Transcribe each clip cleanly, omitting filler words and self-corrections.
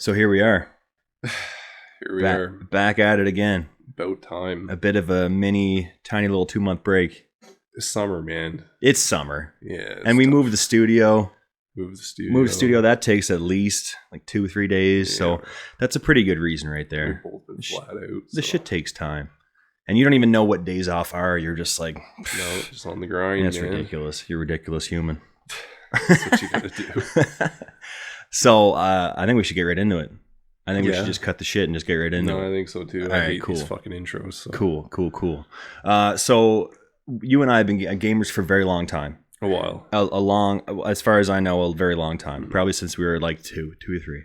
So here we are. Here we are. Back at it again. About time. A bit of a tiny little 2-month break. It's summer, man. It's summer. Yeah. And we moved the studio. Move the studio. That takes at least like 2-3 days. Yeah. So that's a pretty good reason right there. We've both been flat out. The shit takes time. And you don't even know what days off are. You're just like... No, just on the grind, That's ridiculous. You're a ridiculous human. That's what you gotta do. So I think we should get right into it. I think we should just cut the shit and just get right into it. No, I think so too. I hate these fucking intros. So. Cool. So you and I have been gamers for a very long time. A while. As far as I know, a very long time. Mm-hmm. Probably since we were like two or three.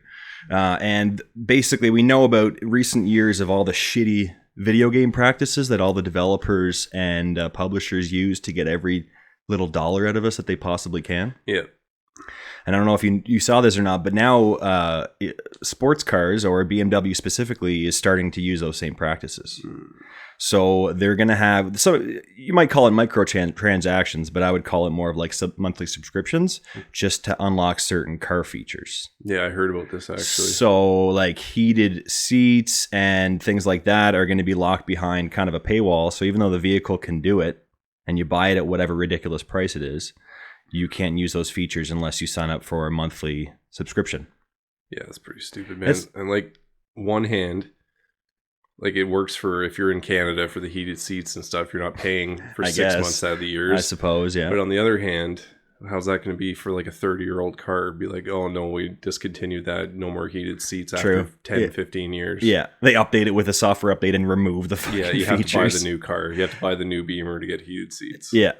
And basically we know about recent years of all the shitty video game practices that all the developers and publishers use to get every little dollar out of us that they possibly can. Yeah. And I don't know if you saw this or not, but now sports cars, or BMW specifically, is starting to use those same practices. So they're going to have, so you might call it transactions, but I would call it more of like monthly subscriptions just to unlock certain car features. Yeah, I heard about this actually. So like heated seats and things like that are going to be locked behind kind of a paywall. So even though the vehicle can do it and you buy it at whatever ridiculous price it is, you can't use those features unless you sign up for a monthly subscription. Yeah, that's pretty stupid, man. And like one hand, like it works for if you're in Canada for the heated seats and stuff, you're not paying for 6 months out of the years. I suppose, yeah. But on the other hand, how's that going to be for like a 30-year-old car? Be like, oh no, we discontinued that. No more heated seats after 10, 15 years. Yeah, they update it with a software update and remove the fucking features. Yeah, you have to buy the new car. You have to buy the new Beamer to get heated seats. Yeah.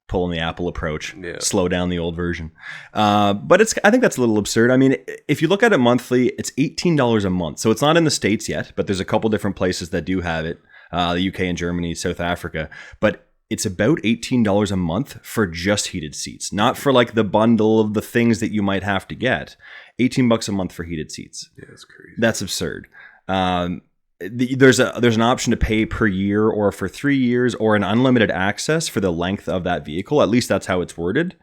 Pulling the Apple approach, slow down the old version. But I think that's a little absurd. I mean, if you look at it monthly, it's $18 a month. So it's not in the States yet, but there's a couple different places that do have it. The UK and Germany, South Africa. But it's about $18 a month for just heated seats, not for like the bundle of the things that you might have to get. $18 a month for heated seats. Yeah, that's crazy. That's absurd. There's an option to pay per year or for 3 years or an unlimited access for the length of that vehicle. At least that's how it's worded.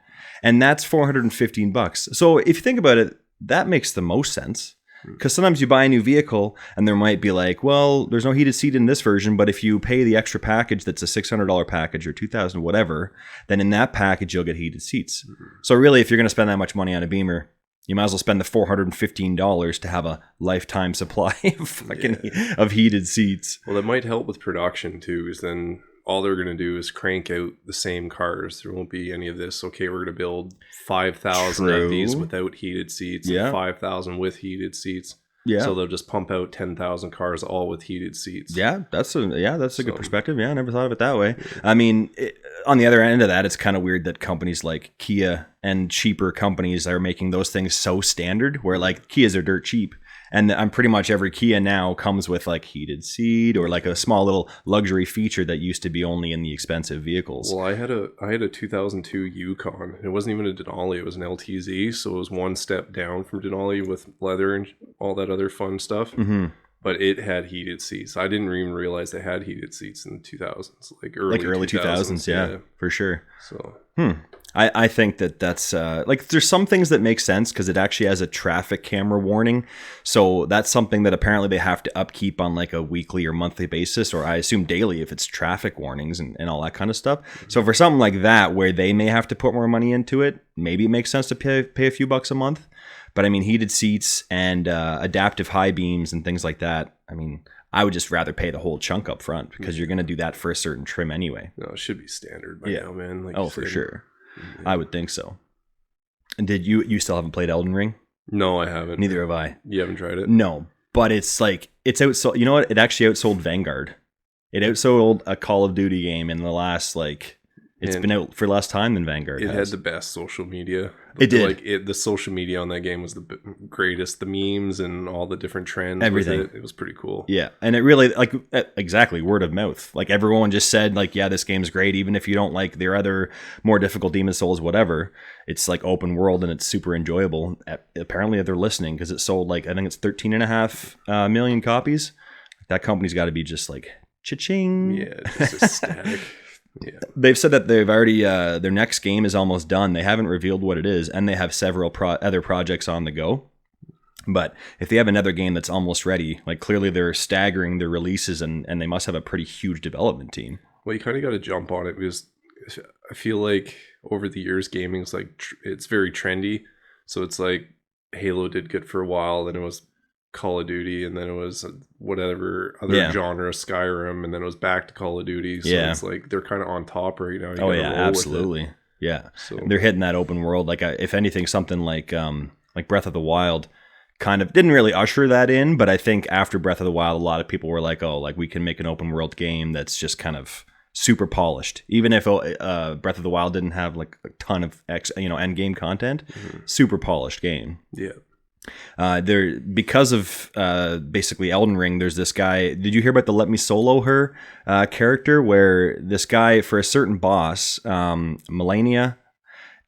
And that's $415. So if you think about it, that makes the most sense. Because sometimes you buy a new vehicle and there might be like, well, there's no heated seat in this version, but if you pay the extra package that's a $600 package or $2,000 whatever, then in that package you'll get heated seats. So really, if you're going to spend that much money on a Beamer, you might as well spend the $415 to have a lifetime supply of heated seats. Well, that might help with production too, because then all they're going to do is crank out the same cars. There won't be any of this. Okay, we're going to build 5,000 of these without heated seats, and 5,000 with heated seats. Yeah. So they'll just pump out 10,000 cars all with heated seats. Yeah, that's a good perspective. Yeah, I never thought of it that way. I mean, on the other end of that, it's kind of weird that companies like Kia and cheaper companies are making those things so standard, where like Kias are dirt cheap. And I'm pretty much every Kia now comes with like heated seat or like a small little luxury feature that used to be only in the expensive vehicles. Well, I had a 2002 Yukon. It wasn't even a Denali. It was an LTZ. So it was one step down from Denali with leather and all that other fun stuff. Mm-hmm. But it had heated seats. I didn't even realize they had heated seats in the 2000s, like early 2000s. Yeah, for sure. So, I think that's like there's some things that make sense because it actually has a traffic camera warning. So that's something that apparently they have to upkeep on like a weekly or monthly basis, or I assume daily if it's traffic warnings and all that kind of stuff. So for something like that where they may have to put more money into it, maybe it makes sense to pay a few bucks a month. But I mean, heated seats and adaptive high beams and things like that. I mean, I would just rather pay the whole chunk up front because you're going to do that for a certain trim anyway. No, it should be standard by now, man. Like for sure. Yeah. I would think so. And did you still haven't played Elden Ring? No, I haven't. Neither have I. You haven't tried it? No, but it's like, it's outsold. You know what? It actually outsold Vanguard. It outsold a Call of Duty game in the last it's been out for less time than Vanguard has. It had the best social media. It did. The social media on that game was the greatest. The memes and all the different trends. Everything. It was pretty cool. Yeah. And it really, exactly, word of mouth. Like, everyone just said, this game's great. Even if you don't like their other more difficult Demon Souls, whatever. It's, open world and it's super enjoyable. Apparently, they're listening because it sold, I think it's 13.5 million copies. That company's got to be just, cha-ching. Yeah, just ecstatic. Yeah. They've said that they've already their next game is almost done. They haven't revealed what it is, and they have several other projects on the go. But if they have another game that's almost ready, like clearly they're staggering their releases and they must have a pretty huge development team. Well, you kind of got to jump on it because I feel like over the years, gaming's like it's very trendy. So it's like Halo did good for a while, then it was Call of Duty, and then it was whatever other genre, Skyrim, and then it was back to Call of Duty. So it's like they're kind of on top right now. Oh yeah, absolutely. Yeah, so they're hitting that open world. Like if anything, something like Breath of the Wild kind of didn't really usher that in, but I think after Breath of the Wild, a lot of people were like, oh, like we can make an open world game that's just kind of super polished. Even if Breath of the Wild didn't have like a ton of end game content, super polished game. Yeah. There because of basically Elden Ring, there's this guy. Did you hear about the Let Me Solo Her character? Where this guy, for a certain boss, Melania,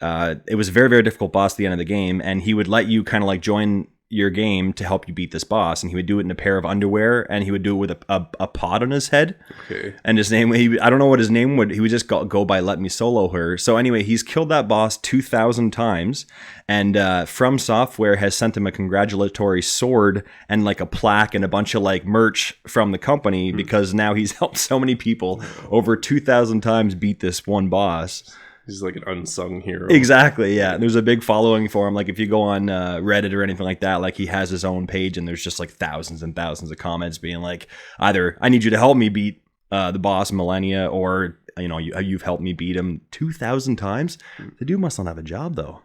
it was a very, very difficult boss at the end of the game, and he would let you kind of like join your game to help you beat this boss, and he would do it in a pair of underwear, and he would do it with a pot on his head. Okay. And his name, I don't know what his name would. He would just go by Let Me Solo Her. So anyway, he's killed that boss 2,000 times, and From Software has sent him a congratulatory sword and like a plaque and a bunch of like merch from the company because now he's helped so many people over 2,000 times beat this one boss. He's like an unsung hero. Exactly, yeah. There's a big following for him. Like if you go on Reddit or anything like that, like he has his own page and there's just like thousands and thousands of comments being like, either I need you to help me beat the boss Millennia, or you've helped me beat him 2,000 times. The dude must not have a job though.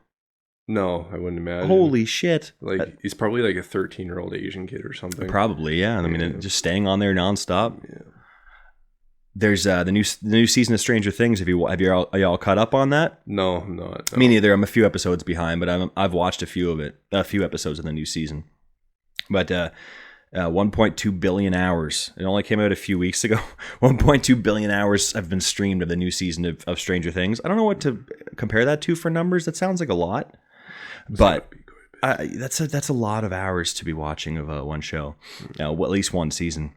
No, I wouldn't imagine. Holy shit! Like he's probably like a 13-year-old Asian kid or something. Probably, yeah. I mean, just staying on there nonstop. Yeah. There's the new season of Stranger Things. Are you all caught up on that? No, I'm not. No. Me neither. I'm a few episodes behind, but I've watched a few episodes of the new season. But 1.2 billion hours. It only came out a few weeks ago. 1.2 billion hours have been streamed of the new season of Stranger Things. I don't know what to compare that to for numbers. That sounds like a lot, but that's a lot of hours to be watching of one show. At least one season.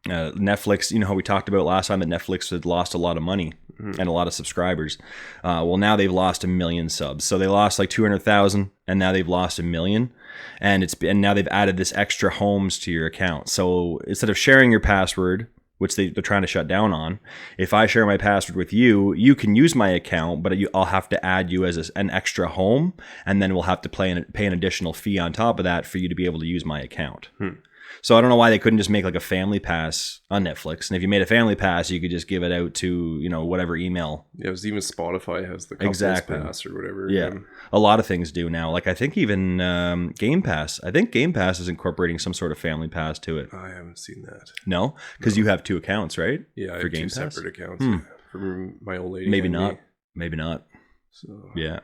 Netflix, you know how we talked about last time that Netflix had lost a lot of money and a lot of subscribers. Well, now they've lost 1 million subs. So they lost like 200,000 and now they've lost 1 million. And now they've added this extra homes to your account. So instead of sharing your password, which they're trying to shut down on, if I share my password with you, you can use my account, but I'll have to add you as an extra home. And then we'll have to pay an additional fee on top of that for you to be able to use my account. So I don't know why they couldn't just make like a family pass on Netflix. And if you made a family pass, you could just give it out to, whatever email. Yeah, it was even Spotify has the couples pass or whatever. Yeah. A lot of things do now. Like I think even Game Pass. I think Game Pass is incorporating some sort of family pass to it. I haven't seen that. No? Because you have 2 accounts, right? Yeah, I have Game 2 Pass? Separate accounts for my old lady. Maybe not. Maybe not. So yeah.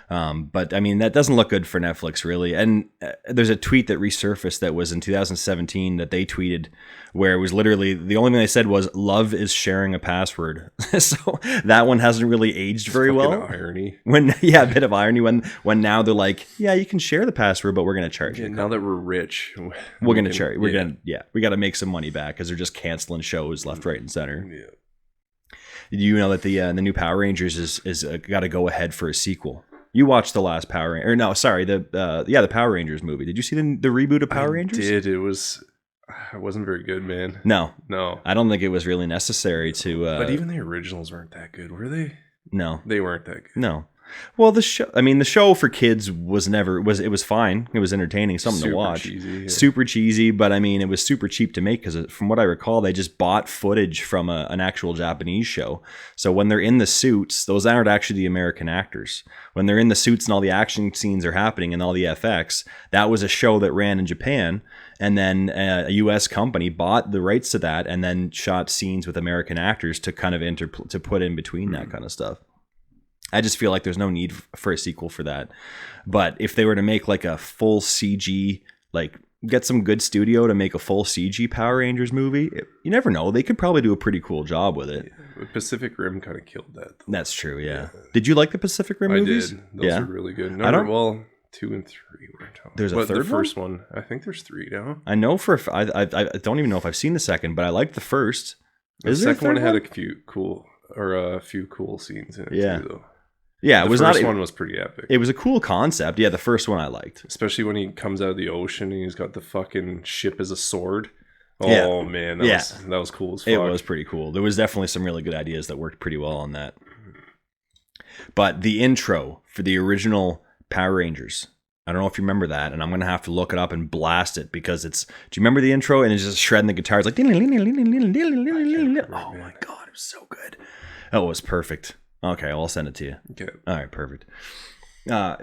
But I mean, that doesn't look good for Netflix, really. And there's a tweet that resurfaced that was in 2017 that they tweeted, where it was literally the only thing they said was "love is sharing a password." So that one hasn't really aged very well. Irony. A bit of irony when now they're like, yeah, you can share the password, but we're going to charge you. Now that we're rich, we're going to charge. We got to make some money back because they're just canceling shows left, right, and center. Yeah. Did you know that the new Power Rangers is got to go ahead for a sequel? You watched the last Power Rangers, or no? Sorry, the Power Rangers movie. Did you see the reboot of Power Rangers? I did. It wasn't very good, man. No, I don't think it was really necessary to. But even the originals weren't that good, were they? No, they weren't that good. No. Well, the show for kids was fine. It was entertaining, something to watch. Super cheesy, but I mean, it was super cheap to make because from what I recall, they just bought footage from an actual Japanese show. So when they're in the suits, those aren't actually the American actors. When they're in the suits and all the action scenes are happening and all the FX, that was a show that ran in Japan. And then a U.S. company bought the rights to that and then shot scenes with American actors to kind of to put in between that kind of stuff. I just feel like there's no need for a sequel for that. But if they were to make like a full CG, like get some good studio to make a full CG Power Rangers movie, you never know. They could probably do a pretty cool job with it. Yeah, Pacific Rim kind of killed that. That's true, yeah. Did you like the Pacific Rim movies? I did. Those are really good. 2 and 3 were tough. There's a third the first one. I think there's 3 now. I know I don't even know if I've seen the second, but I liked the first. The second one had a few cool scenes in it too, though. Yeah, the first one was pretty epic. It was a cool concept. Yeah, the first one I liked. Especially when he comes out of the ocean and he's got the fucking ship as a sword. Oh, man. That was cool as fuck. It was pretty cool. There was definitely some really good ideas that worked pretty well on that. But the intro for the original Power Rangers, I don't know if you remember that, and I'm going to have to look it up and blast it because it's... Do you remember the intro? And it's just shredding the guitars like... Oh my God, it was so good. Oh, it was perfect. Okay, I'll send it to you. Okay. All right, perfect.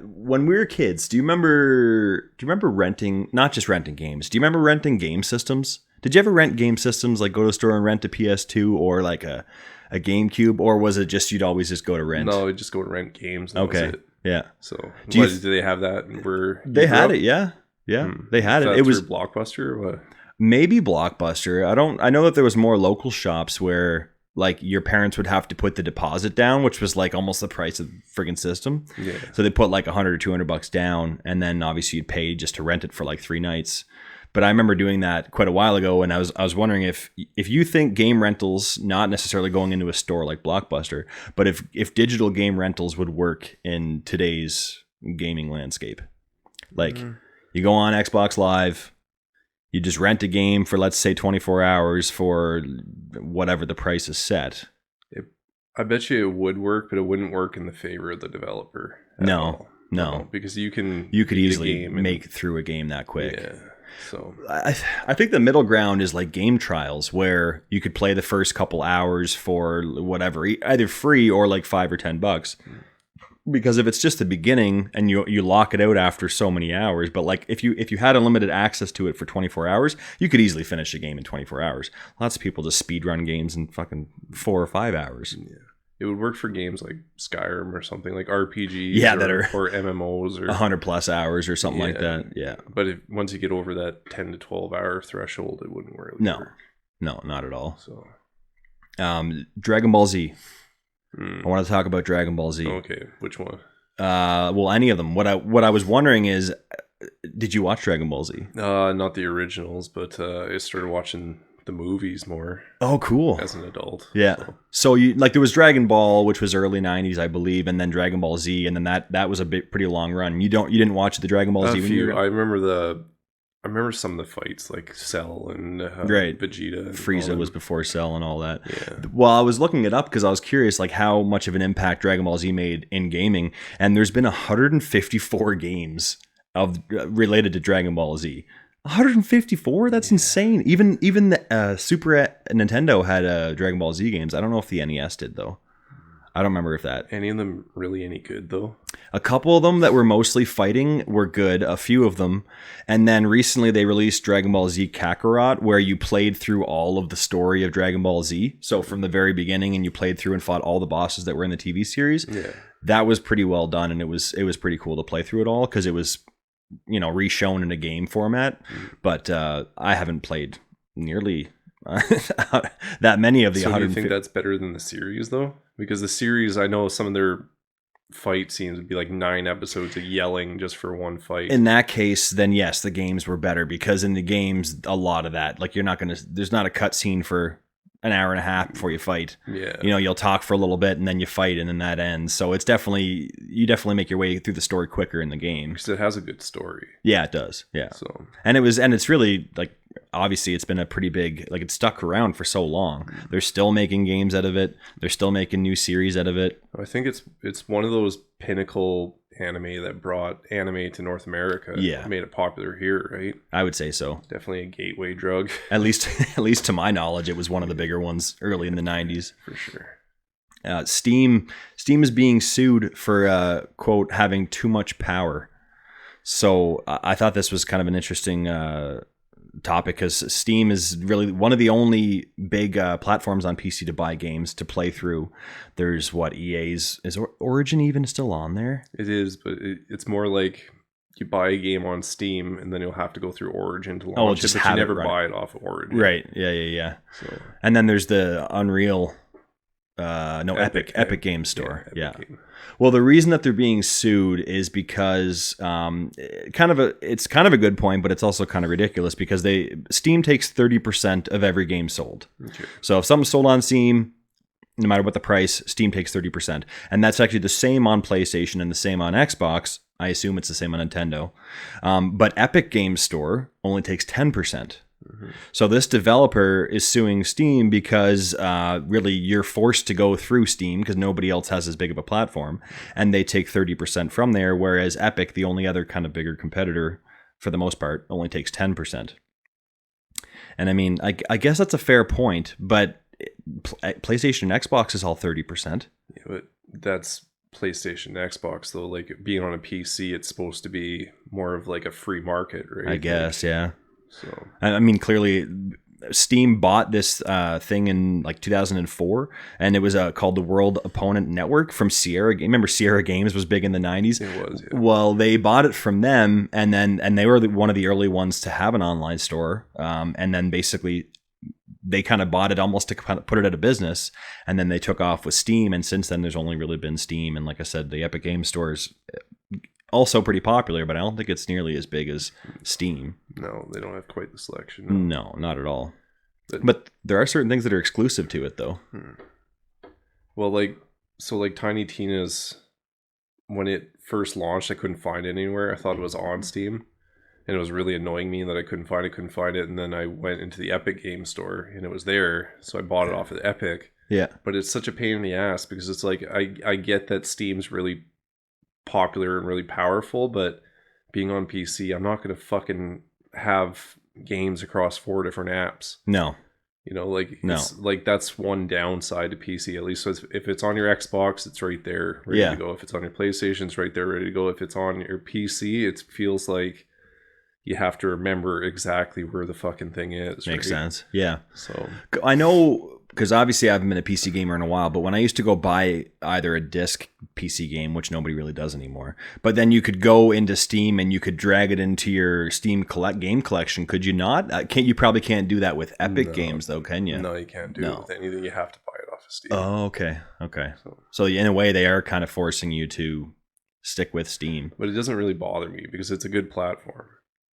When we were kids, do you remember renting... Not just renting games. Do you remember renting game systems? Did you ever rent game systems, like go to a store and rent a PS2 or like a GameCube? Or was it just you'd always just go to rent? No, we'd just go to rent games. And okay. That was it. Yeah. So, do they have that? They had it, yeah. Yeah, they had it. It was Blockbuster or what? Maybe Blockbuster. I know that there was more local shops where like your parents would have to put the deposit down, which was like almost the price of the friggin' system. Yeah. So they put like $100 or $200 down, and then obviously you'd pay just to rent it for like 3 nights. But I remember doing that quite a while ago, and I was wondering if you think game rentals, not necessarily going into a store like Blockbuster, but if digital game rentals would work in today's gaming landscape. Like you go on Xbox Live, you just rent a game for, let's say, 24 hours for whatever the price is set. I bet you it would work, but it wouldn't work in the favor of the developer. No, because you could easily make through a game that quick. Yeah. So I think the middle ground is like game trials where you could play the first couple hours for whatever, either free or like $5 or $10. Because if it's just the beginning and you lock it out after so many hours, but like if you had unlimited access to it for 24 hours, you could easily finish a game in 24 hours. Lots of people just speedrun games in fucking 4 or 5 hours. Yeah. It would work for games like Skyrim or something, like RPGs or MMOs or 100+ hours or something like that. Yeah. But once you get over that 10 to 12 hour threshold, it wouldn't really work. No, not at all. So, Dragon Ball Z. I want to talk about Dragon Ball Z. Okay, which one? Well, any of them. What I was wondering is, did you watch Dragon Ball Z? Not the originals, but I started watching the movies more. Oh, cool. As an adult. Yeah. So you like there was Dragon Ball, which was early 90s, I believe, and then Dragon Ball Z, and then that was a pretty long run. You didn't watch the Dragon Ball Z when you were... I remember some of the fights, like Cell and Vegeta. And Frieza was before Cell and all that. Yeah. Well, I was looking it up because I was curious like how much of an impact Dragon Ball Z made in gaming, and there's been 154 games related to Dragon Ball Z. 154? That's insane. Even the Super Nintendo had Dragon Ball Z games. I don't know if the NES did though. I don't remember if that. Any of them really any good though? A couple of them that were mostly fighting were good, a few of them. And then recently they released Dragon Ball Z Kakarot, where you played through all of the story of Dragon Ball Z. So from the very beginning, and you played through and fought all the bosses that were in the TV series. Yeah. That was pretty well done, and it was pretty cool to play through it all because it was, re-shown in a game format. But I haven't played nearly that many of the 150. So do you think that's better than the series though? Because the series, I know some of their fight scenes would be like 9 episodes of yelling just for one fight. In that case, then yes, the games were better because in the games, a lot of that, like there's not a cut scene for an hour and a half before you fight. Yeah. You'll talk for a little bit and then you fight and then that ends. So you definitely make your way through the story quicker in the game. Because it has a good story. Yeah, it does. Yeah. So, and it's really like, obviously it's been a pretty big, like it's stuck around for so long. They're still making games out of it. They're still making new series out of it. I think it's one of those pinnacle anime that brought anime to North America. Yeah. Made it popular here, right? I would say so. Definitely a gateway drug. At least to my knowledge, it was one of the bigger ones early in the 90s. For sure. Steam is being sued for, quote, having too much power. So I thought this was kind of an interesting topic because Steam is really one of the only big platforms on PC to buy games to play through. There's EA's, is Origin even still on there? It is, but it's more like you buy a game on Steam and then you'll have to go through Origin to launch it, but you never buy it off of Origin. Right, yeah. So, and then there's the Unreal, Epic Games Store. Yeah. Epic Game. Well, the reason that they're being sued is because it's kind of a good point, but it's also kind of ridiculous because Steam takes 30% of every game sold. Okay. So if something's sold on Steam, no matter what the price, Steam takes 30%. And that's actually the same on PlayStation and the same on Xbox. I assume it's the same on Nintendo. But Epic Games Store only takes 10%. Mm-hmm. So this developer is suing Steam because really you're forced to go through Steam because nobody else has as big of a platform. And they take 30% from there, whereas Epic, the only other kind of bigger competitor for the most part, only takes 10%. And I mean, I guess that's a fair point, but PlayStation and Xbox is all 30%. Yeah, but that's PlayStation and Xbox though. Like being on a PC, it's supposed to be more of like a free market, right? I guess, yeah. So I mean, clearly, Steam bought this thing in like 2004, and it was called the World Opponent Network from Sierra. Remember, Sierra Games was big in the 90s. It was. Yeah. Well, they bought it from them, and they were one of the early ones to have an online store. And then basically, they kind of bought it almost to kind of put it out of business, and then they took off with Steam. And since then, there's only really been Steam. And like I said, the Epic Games Store is also pretty popular, but I don't think it's nearly as big as Steam. No, they don't have quite the selection. No, not at all. But there are certain things that are exclusive to it, though. Well, like Tiny Tina's, when it first launched, I couldn't find it anywhere. I thought it was on Steam, and it was really annoying me that I couldn't find it. And then I went into the Epic Game Store, and it was there, so I bought it off of Epic. Yeah. But it's such a pain in the ass because it's like I get that Steam's really popular and really powerful, but being on PC, I'm not going to fucking have games across 4 different apps. No. You know, like, it's, like that's one downside to PC, at least. So if it's on your Xbox, it's right there, ready to go. If it's on your PlayStation, it's right there, ready to go. If it's on your PC, it feels like you have to remember exactly where the fucking thing is. Makes sense. Yeah. So I know, because obviously I haven't been a PC gamer in a while, but when I used to go buy either a disc PC game, which nobody really does anymore, but then you could go into Steam and you could drag it into your Steam game collection. Could you not? You probably can't do that with Epic Games, though, can you? No, you can't do it with anything. You have to buy it off of Steam. Oh, okay. So in a way, they are kind of forcing you to stick with Steam. But it doesn't really bother me because it's a good platform.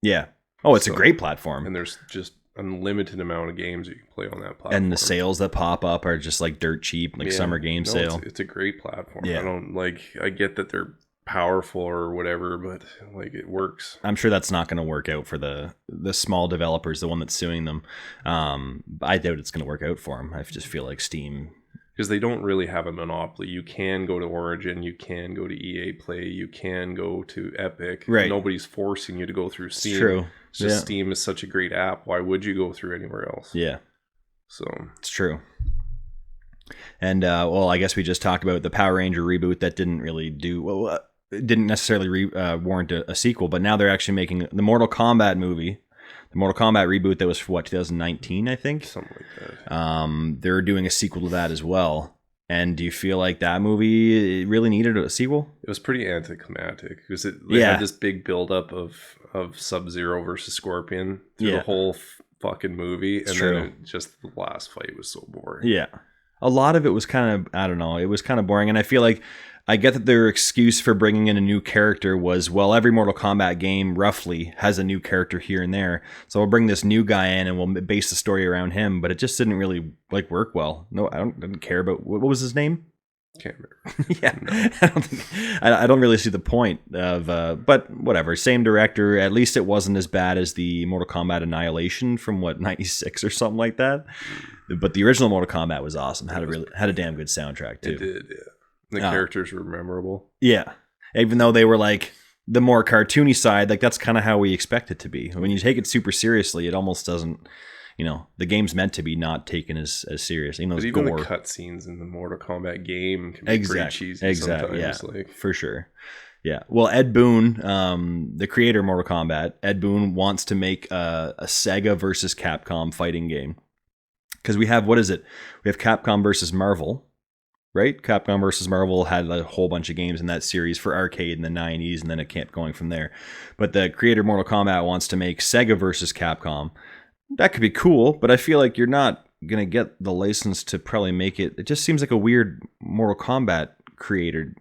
Yeah. Oh, it's a great platform. And there's just unlimited amount of games you can play on that platform. And the sales that pop up are just like dirt cheap, like summer game sale. It's a great platform. Yeah. I get that they're powerful or whatever, but like it works. I'm sure that's not going to work out for the small developers, the one that's suing them. I doubt it's going to work out for them. I just feel like Steam, because they don't really have a monopoly. You can go to Origin, you can go to EA Play, you can go to Epic. Right. Nobody's forcing you to go through Steam. It's true. It's just Steam is such a great app. Why would you go through anywhere else? Yeah. So it's true. And well, I guess we just talked about the Power Ranger reboot that didn't really do didn't necessarily warrant a sequel, but now they're actually making the Mortal Kombat movie. The Mortal Kombat reboot that was for 2019, I think. Something like that. They're doing a sequel to that as well. And do you feel like that movie really needed a sequel? It was pretty anticlimactic because they had this big buildup of Sub-Zero versus Scorpion through the whole fucking movie, and then just the last fight was so boring. Yeah, a lot of it was kind of, I don't know, it was kind of boring, and I feel like I get that their excuse for bringing in a new character was, well, every Mortal Kombat game roughly has a new character here and there, so we'll bring this new guy in and we'll base the story around him. But it just didn't really like work well. No, didn't care about what was his name. Can't remember. Yeah, no. I don't really see the point of. But whatever. Same director. At least it wasn't as bad as the Mortal Kombat Annihilation from '96 or something like that. But the original Mortal Kombat was awesome. Had a damn good soundtrack too. It did. Yeah. The characters were memorable. Yeah. Even though they were like the more cartoony side, like that's kind of how we expect it to be. When you take it super seriously, it almost doesn't, the game's meant to be not taken as serious. But even the cutscenes in the Mortal Kombat game can be pretty cheesy sometimes. Yeah, for sure. Yeah. Well, Ed Boon, the creator of Mortal Kombat, Ed Boon wants to make a Sega versus Capcom fighting game. Because we have, what is it? We have Capcom versus Marvel. Right? Capcom versus Marvel had a whole bunch of games in that series for arcade in the 90s, and then it kept going from there. But the creator of Mortal Kombat wants to make Sega versus Capcom. That could be cool, but I feel like you're not going to get the license to probably make it. It just seems like a weird Mortal Kombat creator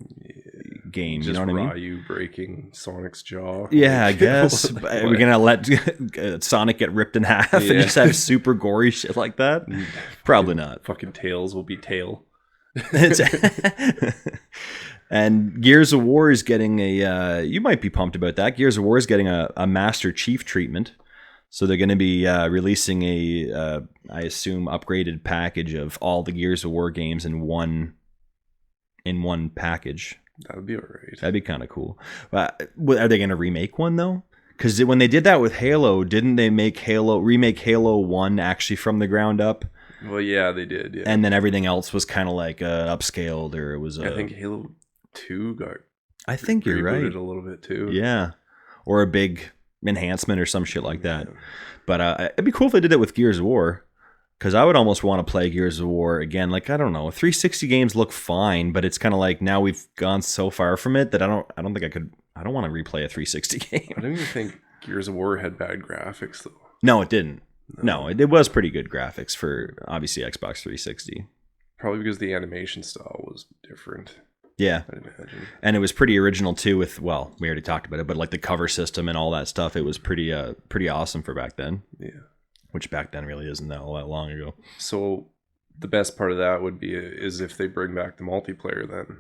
game. Just you know what I mean? Ryu breaking Sonic's jaw. Yeah, I guess. Are we going to let Sonic get ripped in half and just have super gory shit like that? Probably not. Fucking Tails will be Tail. And Gears of War is getting you might be pumped about that. Gears of War is getting a Master Chief treatment. So they're going to be releasing I assume, upgraded package of all the Gears of War games in one package. That would be alright. That'd be kind of cool. Are they going to remake one though? Because when they did that with Halo, didn't they remake Halo 1 actually from the ground up? Well, yeah, they did. Yeah. And then everything else was kind of like upscaled, or it was. I think Halo 2 got. I think you're right. A little bit too. Yeah, or a big enhancement or some shit like that. But it'd be cool if they did it with Gears of War, because I would almost want to play Gears of War again. Like, I don't know, 360 games look fine, but it's kind of like now we've gone so far from it that I don't think I could. I don't want to replay a 360 game. I don't even think Gears of War had bad graphics though. No, it didn't. No, it was pretty good graphics for obviously Xbox 360. Probably because the animation style was different. Yeah, I'd imagine. And it was pretty original too. With we already talked about it, but like the cover system and all that stuff, it was pretty awesome for back then. Yeah, which back then really isn't that long ago. So the best part of that would be is if they bring back the multiplayer, then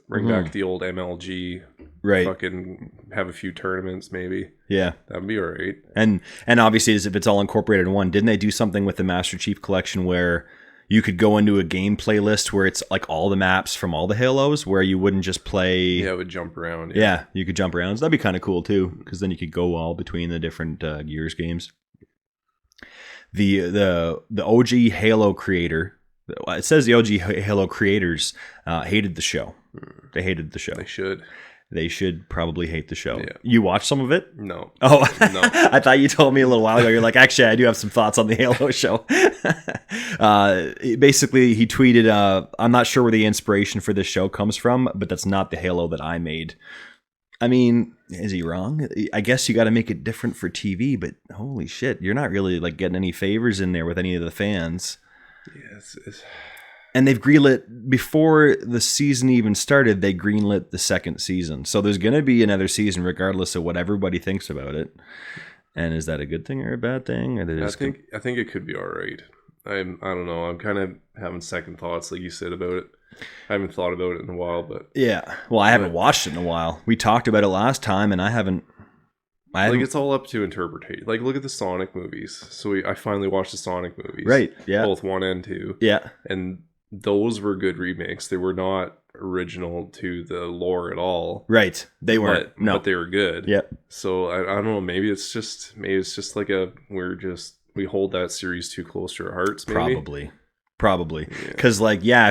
bring back the old MLG, right? Fucking have a few tournaments, maybe. Yeah, that'd be alright. And obviously, as if it's all incorporated in one, didn't they do something with the Master Chief Collection where you could go into a game playlist where it's like all the maps from all the Halos, where you wouldn't just play. Yeah, it would jump around. Yeah, you could jump around. So that'd be kind of cool too, because then you could go all between the different Gears games. The OG Halo creator, it says the OG Halo creators hated the show. They hated the show. They should probably hate the show. Yeah. You watched some of it? No. Oh, no. I thought you told me a little while ago. You're like, actually, I do have some thoughts on the Halo show. Basically, he tweeted, I'm not sure where the inspiration for this show comes from, but that's not the Halo that I made. I mean, is he wrong? I guess you got to make it different for TV, but holy shit, you're not really like getting any favors in there with any of the fans. Yes. And they've greenlit, before the season even started, they greenlit the second season. So there's going to be another season regardless of what everybody thinks about it. And is that a good thing or a bad thing? Or I think it could be all right. I don't know. I'm kind of having second thoughts, like you said, about it. I haven't thought about it in a while, but... Yeah. Well, I haven't watched it in a while. We talked about it last time, and I haven't... It's all up to interpretation. Like, look at the Sonic movies. So I finally watched the Sonic movies. Right, yeah. Both 1 and 2. Yeah. And those were good remakes. They were not original to the lore at all. Right. They weren't. But they were good. Yeah. So I don't know. Maybe it's just like we hold that series too close to our hearts. Maybe. Probably. Because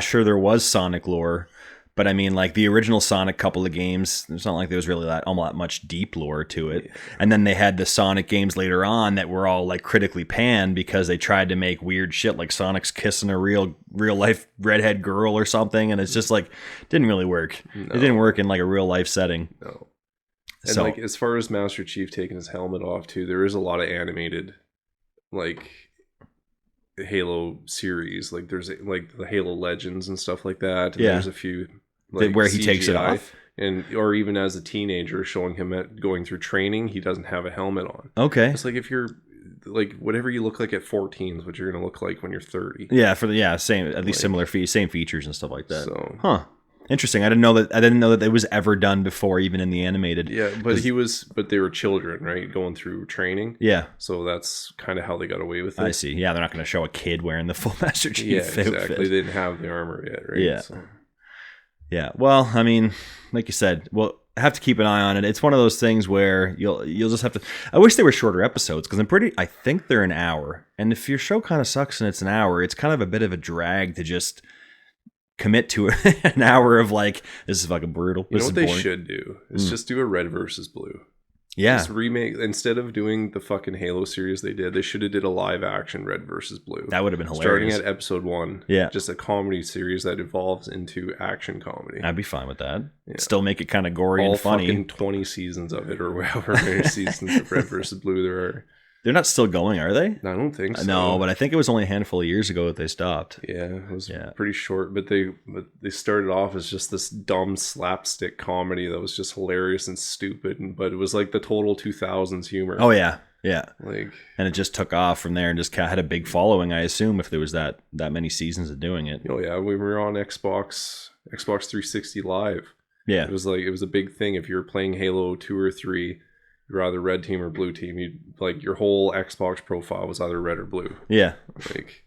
sure, there was Sonic lore, but I mean, like the original Sonic couple of games, it's not like there was really that much deep lore to it. Yeah. And then they had the Sonic games later on that were all like critically panned because they tried to make weird shit like Sonic's kissing a real life redhead girl or something, and it's just like didn't really work. No. It didn't work in like a real life setting. No. And like as far as Master Chief taking his helmet off too, there is a lot of animated like Halo series. Like there's like the Halo Legends and stuff like that. And there's a few like where he CGI, takes it off, or even as a teenager showing him going through training, he doesn't have a helmet on. Okay, it's like if you're like whatever you look like at 14 is what you're gonna look like when you're 30. Yeah, same, at least similar same features and stuff like that. So, interesting. I didn't know that it was ever done before, even in the animated. Yeah, but they were children, right? Going through training. Yeah. So that's kind of how they got away with it. I see. Yeah, they're not going to show a kid wearing the full Master Chief outfit. Exactly. They didn't have the armor yet, right? Yeah. So. Yeah. Well, I mean, like you said, I have to keep an eye on it. It's one of those things where you'll just have to. I wish they were shorter episodes because I think they're an hour, and if your show kind of sucks and it's an hour, it's kind of a bit of a drag to just commit to an hour of like, this is fucking brutal. You know what they should do is just do a red versus blue. Yeah. Just remake, instead of doing the fucking Halo series they should have did a live action red versus blue. That would have been hilarious. Starting at episode 1. Yeah. Just a comedy series that evolves into action comedy. I'd be fine with that. Yeah. Still make it kind of gory and funny. All fucking 20 seasons of it, or however many seasons of red versus blue there are. They're not still going, are they? I don't think so. No, but I think it was only a handful of years ago that they stopped. Yeah, it was pretty short, but they started off as just this dumb slapstick comedy that was just hilarious and stupid, but it was like the total 2000s humor. Oh yeah. Yeah. Like, and it just took off from there and just had a big following, I assume, if there was that many seasons of doing it. Oh yeah, we were on Xbox 360 Live. Yeah. It was a big thing. If you were playing Halo 2 or 3, you're either red team or blue team. You like your whole Xbox profile was either red or blue. Yeah. Like,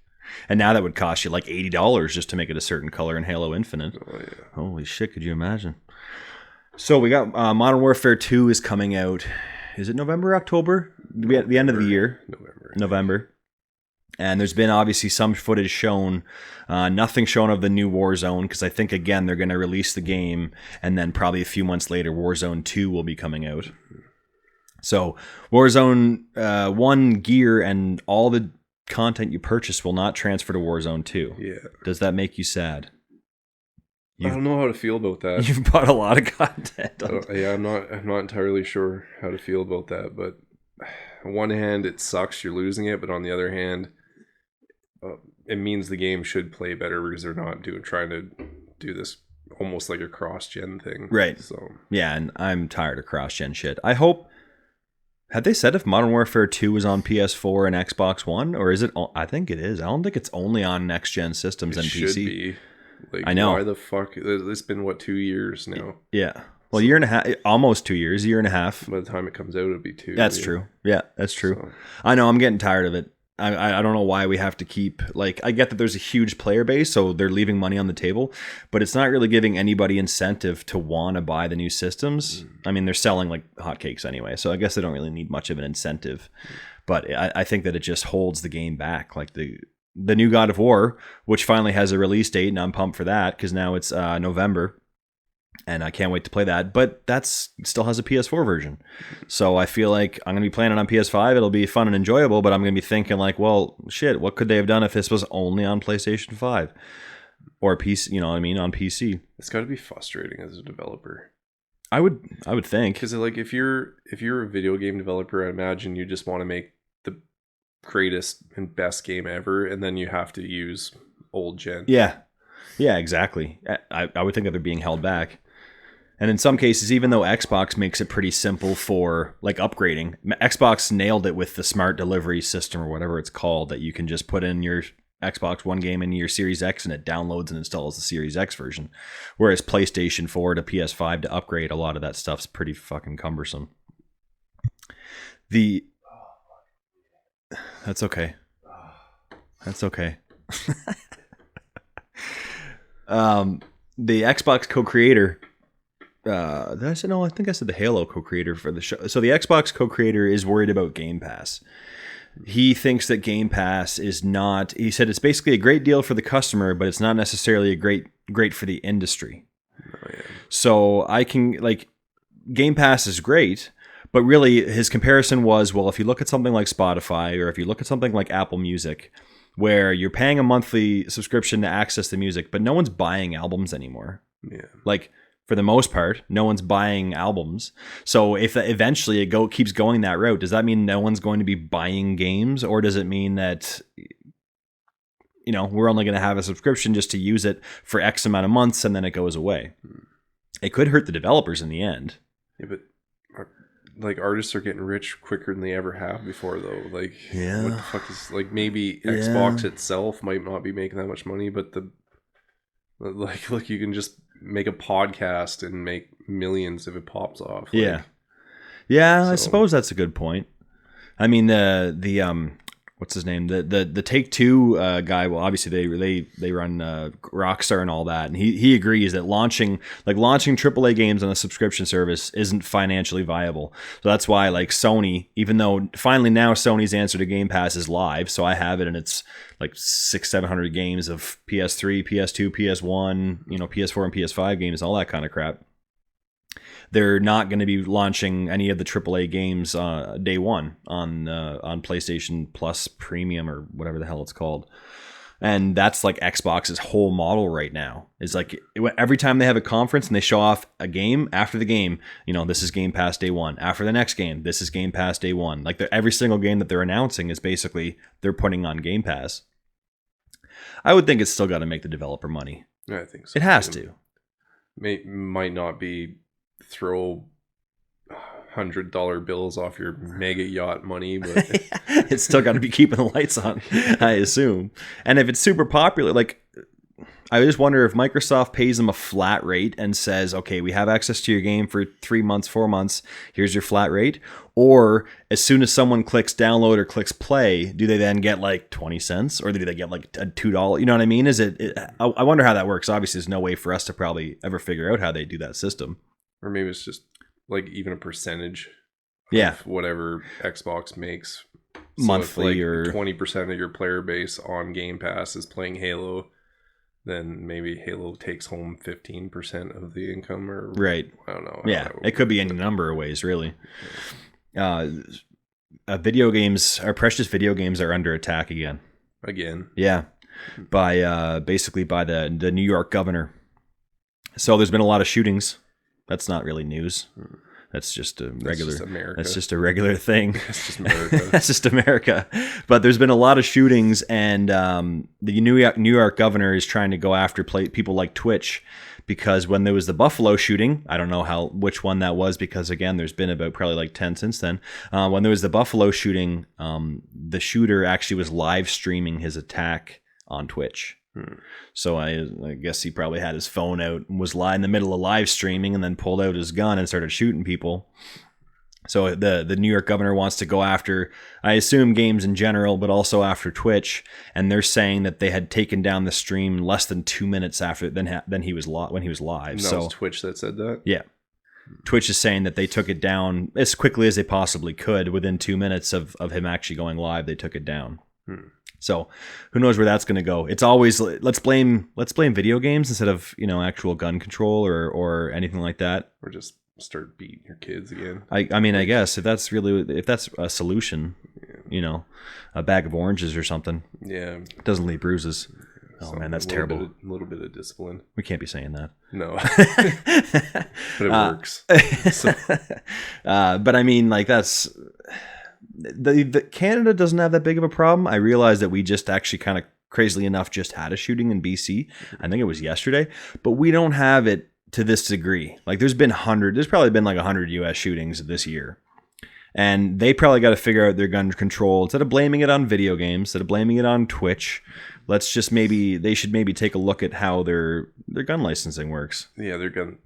and now that would cost you like $80 just to make it a certain color in Halo Infinite. Oh yeah. Holy shit, could you imagine? So we got Modern Warfare 2 is coming out. Is it November, October? At the end of the year. November. And there's been obviously some footage shown, nothing shown of the new Warzone, because I think, again, they're going to release the game, and then probably a few months later, Warzone 2 will be coming out. So Warzone 1 gear and all the content you purchase will not transfer to Warzone 2. Yeah. Does that make you sad? I don't know how to feel about that. You've bought a lot of content. I'm not entirely sure how to feel about that, but on one hand, it sucks you're losing it, but on the other hand, it means the game should play better because they're not trying to do this almost like a cross-gen thing. Right. So yeah, and I'm tired of cross-gen shit. I hope... Have they said if Modern Warfare 2 is on PS4 and Xbox One? Or is it... I think it is. I don't think it's only on next-gen systems and PC. It should be. Like, I know. Why the fuck? It's been, 2 years now? Yeah. Well, a year and a half, almost 2 years, year and a half. By the time it comes out, it'll be 2. That's true. Yeah, that's true. So. I know, I'm getting tired of it. I don't know why we have to keep, like, I get that there's a huge player base, so they're leaving money on the table, but it's not really giving anybody incentive to want to buy the new systems. I mean, they're selling like hotcakes anyway, so I guess they don't really need much of an incentive. But I think that it just holds the game back. Like the new God of War, which finally has a release date, and I'm pumped for that because now it's November. And I can't wait to play that, but that's still has a PS4 version. So I feel like I'm going to be playing it on PS5. It'll be fun and enjoyable, but I'm going to be thinking like, well, shit, what could they have done if this was only on PlayStation 5 or PC, you know what I mean, on PC? It's got to be frustrating as a developer. I would think. Cuz like if you're a video game developer, I imagine you just want to make the greatest and best game ever, and then you have to use old gen. Yeah. Yeah, exactly. I would think that they're being held back. And in some cases, even though Xbox makes it pretty simple for like upgrading, Xbox nailed it with the smart delivery system or whatever it's called, that you can just put in your Xbox One game into your Series X and it downloads and installs the Series X version. Whereas PlayStation 4 to PS5 to upgrade, a lot of that stuff's pretty fucking cumbersome. That's okay. That's okay. The Xbox co-creator, did I say no? I think I said the Halo co-creator for the show. So the Xbox co-creator is worried about Game Pass. He thinks that Game Pass is not. He said it's basically a great deal for the customer, but it's not necessarily a great for the industry. Oh, yeah. So I can like Game Pass is great, but really his comparison was, well, if you look at something like Spotify or if you look at something like Apple Music, where you're paying a monthly subscription to access the music, but no one's buying albums anymore. Yeah. Like, for the most part, no one's buying albums. So if eventually it keeps going that route, does that mean no one's going to be buying games? Or does it mean that, you know, we're only going to have a subscription just to use it for X amount of months and then it goes away? It could hurt the developers in the end. Yeah, but like artists are getting rich quicker than they ever have before, though. Like, yeah. What the fuck is like? Maybe Xbox itself might not be making that much money, but look, you can just make a podcast and make millions if it pops off. Like, yeah. I suppose that's a good point. I mean, the what's his name? The Take-Two guy. Well, obviously they run Rockstar and all that, and he agrees that launching AAA games on a subscription service isn't financially viable. So that's why like Sony, even though finally now Sony's answer to Game Pass is live, so I have it, and it's like 600-700 games of PS3, PS2, PS1, you know, PS4 and PS5 games, all that kind of crap. They're not going to be launching any of the AAA games day one on PlayStation Plus Premium or whatever the hell it's called. And that's like Xbox's whole model right now. Is like every time they have a conference and they show off a game, after the game, you know, this is Game Pass day one. After the next game, this is Game Pass day one. Like every single game that they're announcing is basically they're putting on Game Pass. I would think it's still got to make the developer money. I think so. It has to. Might not be throw $100 bills off your mega yacht money, but it's still got to be keeping the lights on, I assume. And if it's super popular, like, I just wonder if Microsoft pays them a flat rate and says, okay, we have access to your game for 3 months, 4 months, here's your flat rate. Or as soon as someone clicks download or clicks play, do they then get like 20 cents or do they get like a $2? You know what I mean? I wonder how that works. Obviously, there's no way for us to probably ever figure out how they do that system. Or maybe it's just like even a percentage of whatever Xbox makes. Monthly, so or 20% of your player base on Game Pass is playing Halo, then maybe Halo takes home 15% of the income, or right. I don't know. Yeah, it could be any number of ways, really. Video games, our precious video games, are under attack again. Yeah, by basically by the New York governor. So there's been a lot of shootings. That's not really news. That's just a regular. That's just a regular thing. That's just America. That's just America. But there's been a lot of shootings, and the New York governor is trying to go after people like Twitch, because when there was the Buffalo shooting, I don't know which one that was, because again, there's been about probably like 10 since then. When there was the Buffalo shooting, the shooter actually was live streaming his attack on Twitch. So I guess he probably had his phone out and was in the middle of live streaming and then pulled out his gun and started shooting people. So the New York governor wants to go after, I assume, games in general, but also after Twitch. And they're saying that they had taken down the stream less than 2 minutes after when he was live. And that was Twitch that said that? Yeah. Twitch is saying that they took it down as quickly as they possibly could. Within 2 minutes of him actually going live, they took it down. So who knows where that's going to go? It's always let's blame video games instead of actual gun control or anything like that. Or just start beating your kids again. I mean, I guess if that's a solution, a bag of oranges or something. Yeah, it doesn't leave bruises. Oh man, that's terrible. A little bit of discipline. We can't be saying that. No, but it works. But I mean, like that's. The Canada doesn't have that big of a problem. I realize that we just actually kind of crazily enough just had a shooting in BC. I think it was yesterday, but we don't have it to this degree. Like there's probably been like 100 US shootings this year. And they probably got to figure out their gun control instead of blaming it on video games, instead of blaming it on Twitch. They should maybe take a look at how their gun licensing works. Yeah, their gun,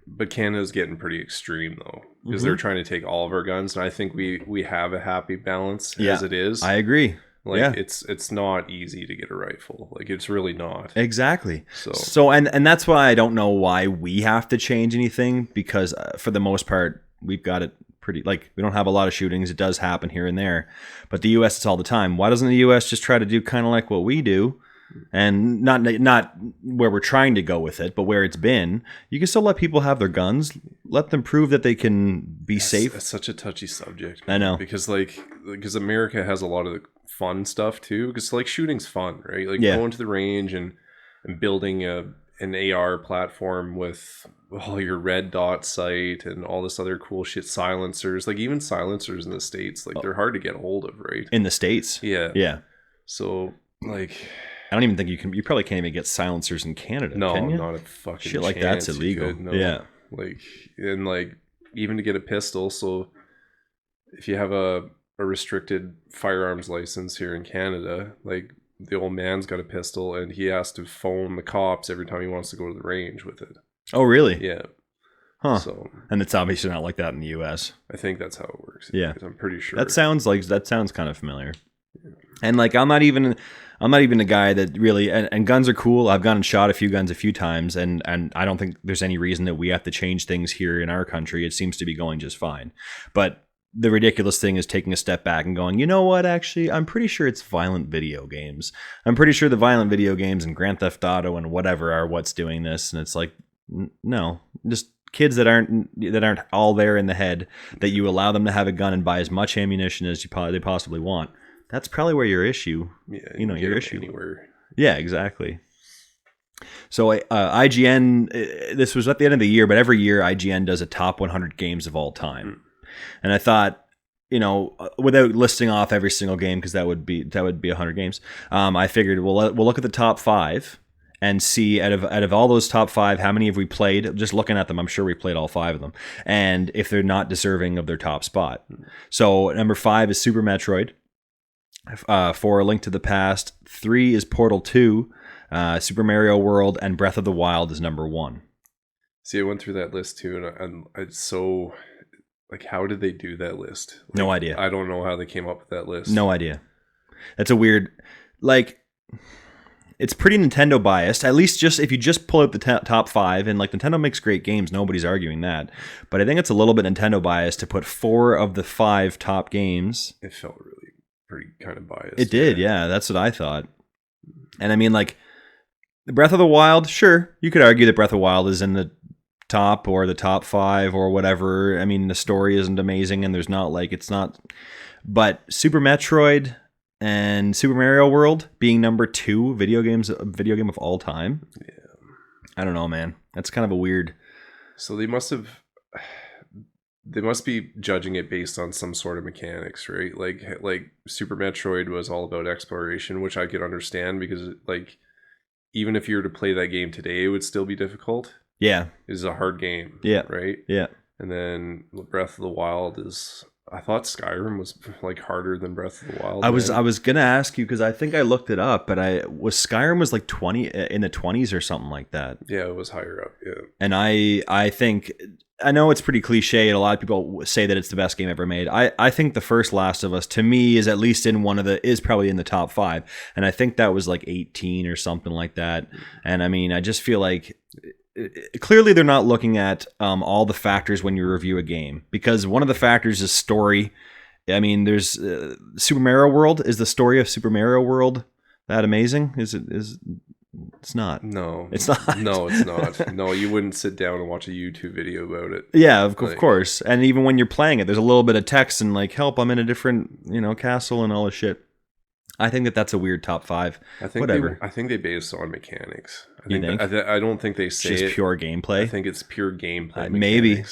but Canada's getting pretty extreme though, because they're trying to take all of our guns, and I think we have a happy balance as it is. I agree. Like it's not easy to get a rifle. Like it's really not. Exactly. So and that's why I don't know why we have to change anything, because for the most part we've got it pretty, like we don't have a lot of shootings. It does happen here and there, but the US, it's all the time. Why doesn't the US just try to do kind of like what we do? And not where we're trying to go with it, but where it's been. You can still let people have their guns. Let them prove that they can be safe. It's such a touchy subject. I know. Because America has a lot of the fun stuff too. Because like shooting's fun, right? Like going to the range and building an AR platform with all your red dot sight and all this other cool shit. Silencers. Like even silencers in the States, like they're hard to get hold of, right? In the States? Yeah. Yeah. So like... I don't even think you probably can't even get silencers in Canada. No, can you? Not a fucking shit like that's illegal. No. Yeah, like even to get a pistol. So if you have a restricted firearms license here in Canada, like the old man's got a pistol and he has to phone the cops every time he wants to go to the range with it. Oh, really? Yeah. Huh. So, and it's obviously not like that in the US. I think that's how it works. Yeah, I'm pretty sure. That sounds kind of familiar. Yeah. And like I'm not even a guy that really, and guns are cool. I've gone and shot a few guns a few times, and I don't think there's any reason that we have to change things here in our country. It seems to be going just fine. But the ridiculous thing is taking a step back and going, you know what, actually, I'm pretty sure it's violent video games. I'm pretty sure the violent video games and Grand Theft Auto and whatever are what's doing this. And it's like, no, just kids that aren't all there in the head, that you allow them to have a gun and buy as much ammunition as they possibly want. That's probably where your issue, your issue. Anywhere. Yeah, exactly. So IGN, this was at the end of the year, but every year IGN does a top 100 games of all time. And I thought, without listing off every single game, because that would be 100 games, I figured we'll look at the top 5, and see out of all those top 5, how many have we played? Just looking at them, I'm sure we played all 5 of them. And if they're not deserving of their top spot. So number 5 is Super Metroid. 4, A Link to the Past. 3 is Portal 2. Super Mario World, and Breath of the Wild is number 1. See, I went through that list too, and it's so, like, how did they do that list? Like, no idea. I don't know how they came up with that list. No idea. That's a weird, like, it's pretty Nintendo biased. At least just if you just pull out the top 5, and like Nintendo makes great games, nobody's arguing that. But I think it's a little bit Nintendo biased to put 4 of the 5 top games. It felt really pretty kind of biased. It did, yeah. That's what I thought. And I mean, like, Breath of the Wild, sure, you could argue that Breath of the Wild is in the top or the top 5 or whatever. I mean, the story isn't amazing, and there's not, like, it's not. But Super Metroid and Super Mario World being number 2 video game of all time. Yeah, I don't know, man. That's kind of a weird. So they must be judging it based on some sort of mechanics, right? Like Super Metroid was all about exploration, which I could understand because, like, even if you were to play that game today, it would still be difficult. Yeah. It's a hard game. Yeah. Right? Yeah. And then Breath of the Wild is... I thought Skyrim was, like, harder than Breath of the Wild. I was going to ask you, because I think I looked it up, but Skyrim was like 20 in the 20s or something like that. Yeah, it was higher up, yeah. And I think... I know it's pretty cliche, and a lot of people say that it's the best game ever made. I think the first Last of Us, to me, is at least is probably in the top 5. And I think that was like 18 or something like that. And I mean, I just feel like clearly they're not looking at all the factors when you review a game, because one of the factors is story. I mean, there's Super Mario World. Is the story of Super Mario World that amazing? It's not. No. It's not. No, it's not. No, you wouldn't sit down and watch a YouTube video about it. Yeah, of course. And even when you're playing it, there's a little bit of text and like, help, I'm in a different, castle and all this shit. I think that's a weird top 5. I think whatever. I think they base on mechanics. You think? I don't think they say it's just pure gameplay. I think it's pure gameplay. Maybe.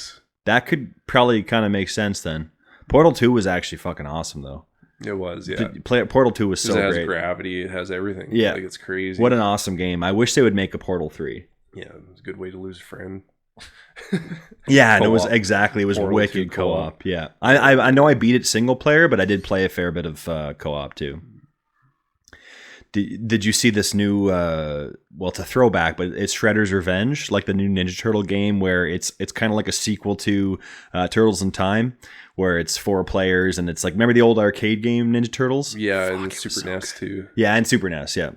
That could probably kind of make sense then. Portal 2 was actually fucking awesome though. It was, yeah. Portal 2 was so great. It has gravity, it has everything. Yeah. Like, it's crazy. What an awesome game. I wish they would make a Portal 3. Yeah, it was a good way to lose a friend. Yeah, and it was wicked co-op. Yeah. I know I beat it single player, but I did play a fair bit of co-op too. Did you see this new it's a throwback, but it's Shredder's Revenge, like the new Ninja Turtle game, where it's kind of like a sequel to Turtles in Time, where it's 4 players, and it's like, remember the old arcade game Ninja Turtles? Yeah, and Super NES too. Yeah, and Super NES, yeah.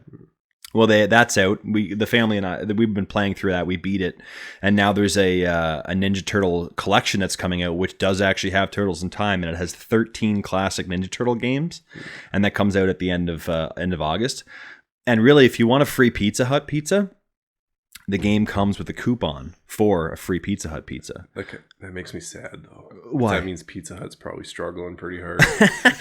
Well, that's out. The family and I, we've been playing through that. We beat it, and now there's a Ninja Turtle collection that's coming out, which does actually have Turtles in Time, and it has 13 classic Ninja Turtle games, and that comes out at the end of August. And really, if you want a free Pizza Hut pizza, the game comes with a coupon for a free Pizza Hut pizza. Okay, that makes me sad though. Why? That means Pizza Hut's probably struggling pretty hard.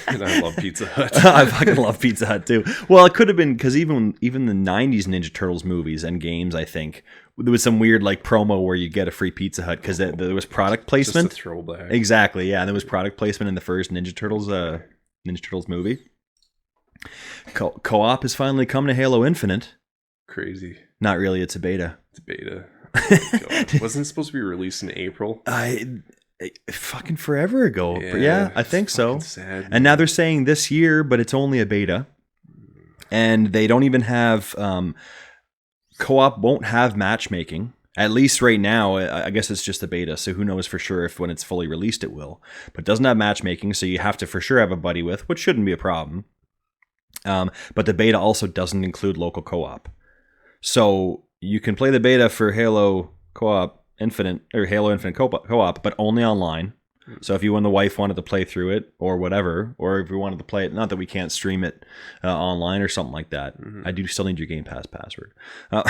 And I love Pizza Hut. I fucking love Pizza Hut too. Well, it could have been because even the 90s Ninja Turtles movies and games, I think there was some weird like promo where you get a free Pizza Hut because there was product placement. Just a throwback. Exactly, yeah. And there was product placement in the first Ninja Turtles movie. Co-op has finally come to Halo Infinite. Crazy. Not really. It's a beta. It's beta. Wasn't it supposed to be released in April? Fucking forever ago. Yeah, I think so. Sad. And now they're saying this year, but it's only a beta. And they don't even have co-op won't have matchmaking. At least right now, I guess it's just a beta, so who knows for sure if when it's fully released it will. But it doesn't have matchmaking, so you have to for sure have a buddy with, which shouldn't be a problem. But the beta also doesn't include local co-op. So you can play the beta for Halo Infinite co-op, but only online. So if you and the wife wanted to play through it or whatever, or if you wanted to play it, not that we can't stream it online or something like that. I do still need your Game Pass password. But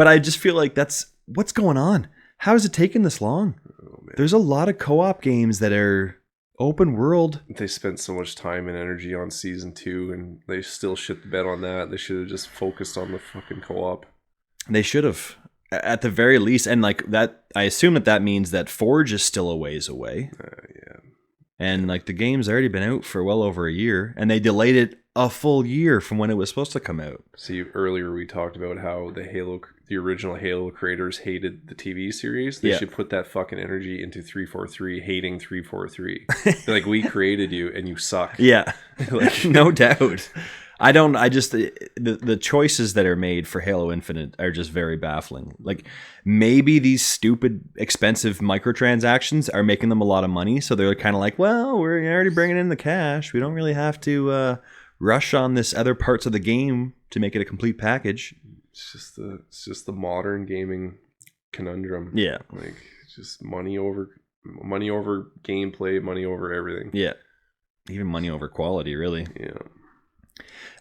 I just feel like that's what's going on. How is it taking this long? There's a lot of co-op games that are open world. They spent so much time and energy on season 2 and they still shit the bed on that. They should have just focused on the fucking co-op. They should have, at the very least. And like that, I assume that means that Forge is still a ways away. Yeah. And like the game's already been out for well over a year, and they delayed it a full year from when it was supposed to come out. See, earlier we talked about how the original Halo creators hated the TV series. They should put that fucking energy into 343, hating 343. Like, we created you and you suck. Yeah, like, no doubt. The choices that are made for Halo Infinite are just very baffling. Like, maybe these stupid, expensive microtransactions are making them a lot of money, so they're kind of like, well, we're already bringing in the cash. We don't really have to rush on this other parts of the game to make it a complete package. It's just the modern gaming conundrum. Yeah, like just money over gameplay, money over everything. Yeah, even money over quality, really. Yeah.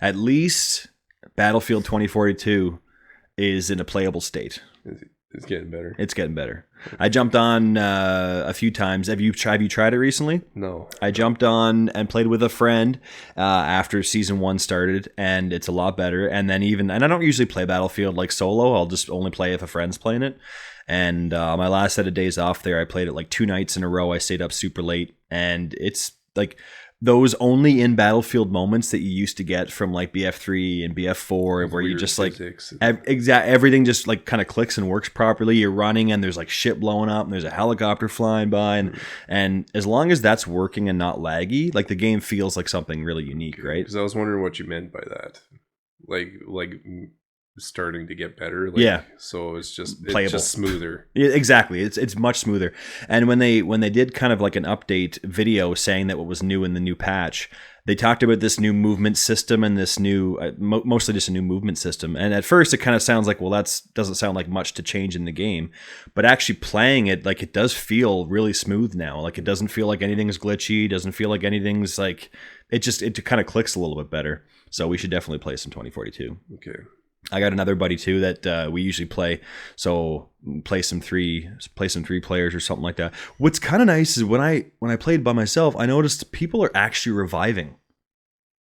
At least Battlefield 2042 is in a playable state. It's getting better. It's getting better. I jumped on a few times. Have you tried it recently? No. I jumped on and played with a friend after season 1 started, and it's a lot better. And then I don't usually play Battlefield like solo. I'll just only play if a friend's playing it. And my last set of days off there, I played it like 2 nights in a row. I stayed up super late, and it's like those only in Battlefield moments that you used to get from like BF3 and BF4, where you just like everything just like kind of clicks and works properly. You're running and there's like shit blowing up and there's a helicopter flying by, and as long as that's working and not laggy, like the game feels like something really unique, right? Because I was wondering what you meant by that, like starting to get better. So it's just smoother. Yeah, exactly. It's much smoother. And when they did kind of like an update video saying that what was new in the new patch, they talked about this new movement system and this new mostly just a new movement system. And at first it kind of sounds like, well, that doesn't sound like much to change in the game, but actually playing it, like, it does feel really smooth now. Like, it doesn't feel like anything's glitchy, doesn't feel like anything's like, it kind of clicks a little bit better. So we should definitely play some 2042. Okay. I got another buddy too that we usually play. So play some three players or something like that. What's kind of nice is when I played by myself, I noticed people are actually reviving.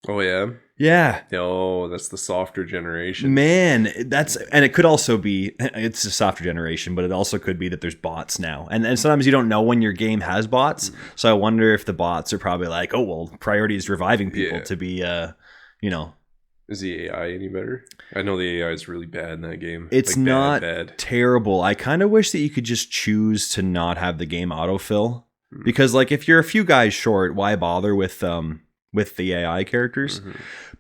Oh yeah. Yeah. Oh, that's the softer generation. Man, and it could also be it's a softer generation, but it also could be that there's bots now. And sometimes you don't know when your game has bots. So I wonder if the bots are probably like, oh well, priority is reviving people to be Is the AI any better? I know the AI is really bad in that game. It's like, not bad. Terrible. I kind of wish that you could just choose to not have the game autofill. Because like if you're a few guys short, why bother with the AI characters?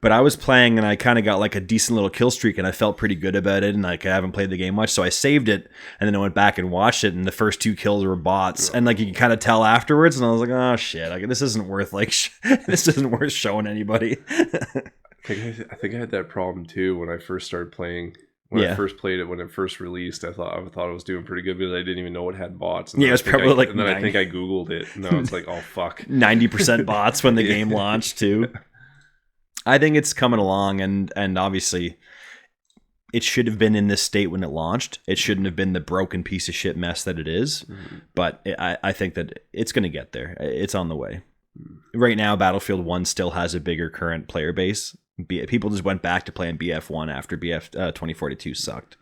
But I was playing and I kind of got like a decent little kill streak and I felt pretty good about it, and like I haven't played the game much, so I saved it and then I went back and watched it, and the first 2 kills were bots, and like you can kind of tell afterwards, and I was like, oh shit, like this isn't worth this isn't worth showing anybody. I think I had that problem too when I first started playing. When I first played it, when it first released, I thought it was doing pretty good because I didn't even know it had bots. And it was probably like. And then I think I Googled it, and now it's like, oh fuck, 90% bots when the game launched too. I think it's coming along, and obviously, it should have been in this state when it launched. It shouldn't have been the broken piece of shit mess that it is. But I think that it's going to get there. It's on the way. Right now, Battlefield 1 still has a bigger current player base. People just went back to playing BF1 after 2042 sucked.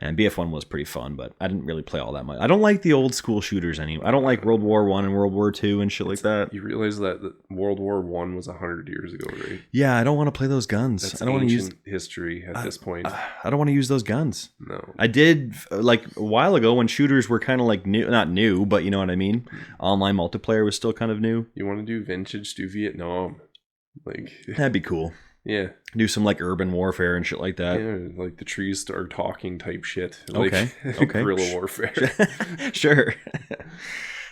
And BF1 was pretty fun, but I didn't really play all that much. I don't like the old school shooters anymore. I don't like World War I and World War II and shit like that. You realize that World War I was 100 years ago, right? Yeah, I don't want to play those guns. I don't want to use history at this point. I don't want to use those guns. No. I did like a while ago when shooters were kind of like new, not new, but you know what I mean? Online multiplayer was still kind of new. You want to do vintage, do Vietnam. Like that'd be cool. Yeah. Do some like urban warfare and shit like that. Yeah, like the trees start talking type shit. Like, okay. Guerrilla warfare. Sure.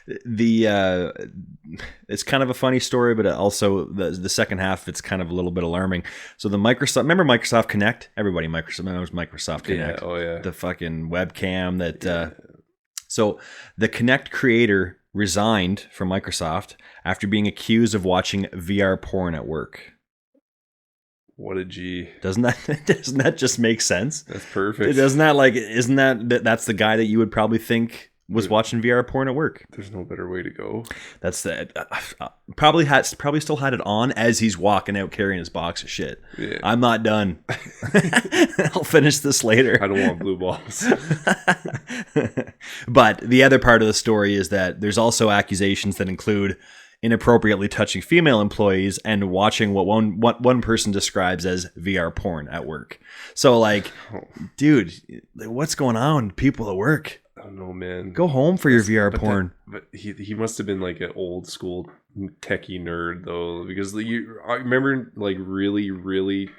It's kind of a funny story, but also the second half, it's kind of a little bit alarming. So remember Microsoft Kinect? Everybody knows Microsoft Kinect. Yeah, oh yeah. The fucking webcam that... So the Kinect creator resigned from Microsoft after being accused of watching VR porn at work. What a G. Doesn't that just make sense? That's perfect. That's the guy that you would probably think was watching VR porn at work? There's no better way to go. That's probably still had it on as he's walking out carrying his box of shit. Yeah. I'm not done. I'll finish this later. I don't want blue balls. But the other part of the story is that there's also accusations that include inappropriately touching female employees and watching what one person describes as VR porn at work. So like, dude, what's going on? People at work. I don't know, man. Go home for your VR porn. But he must have been like an old school techie nerd though, because I remember like really, really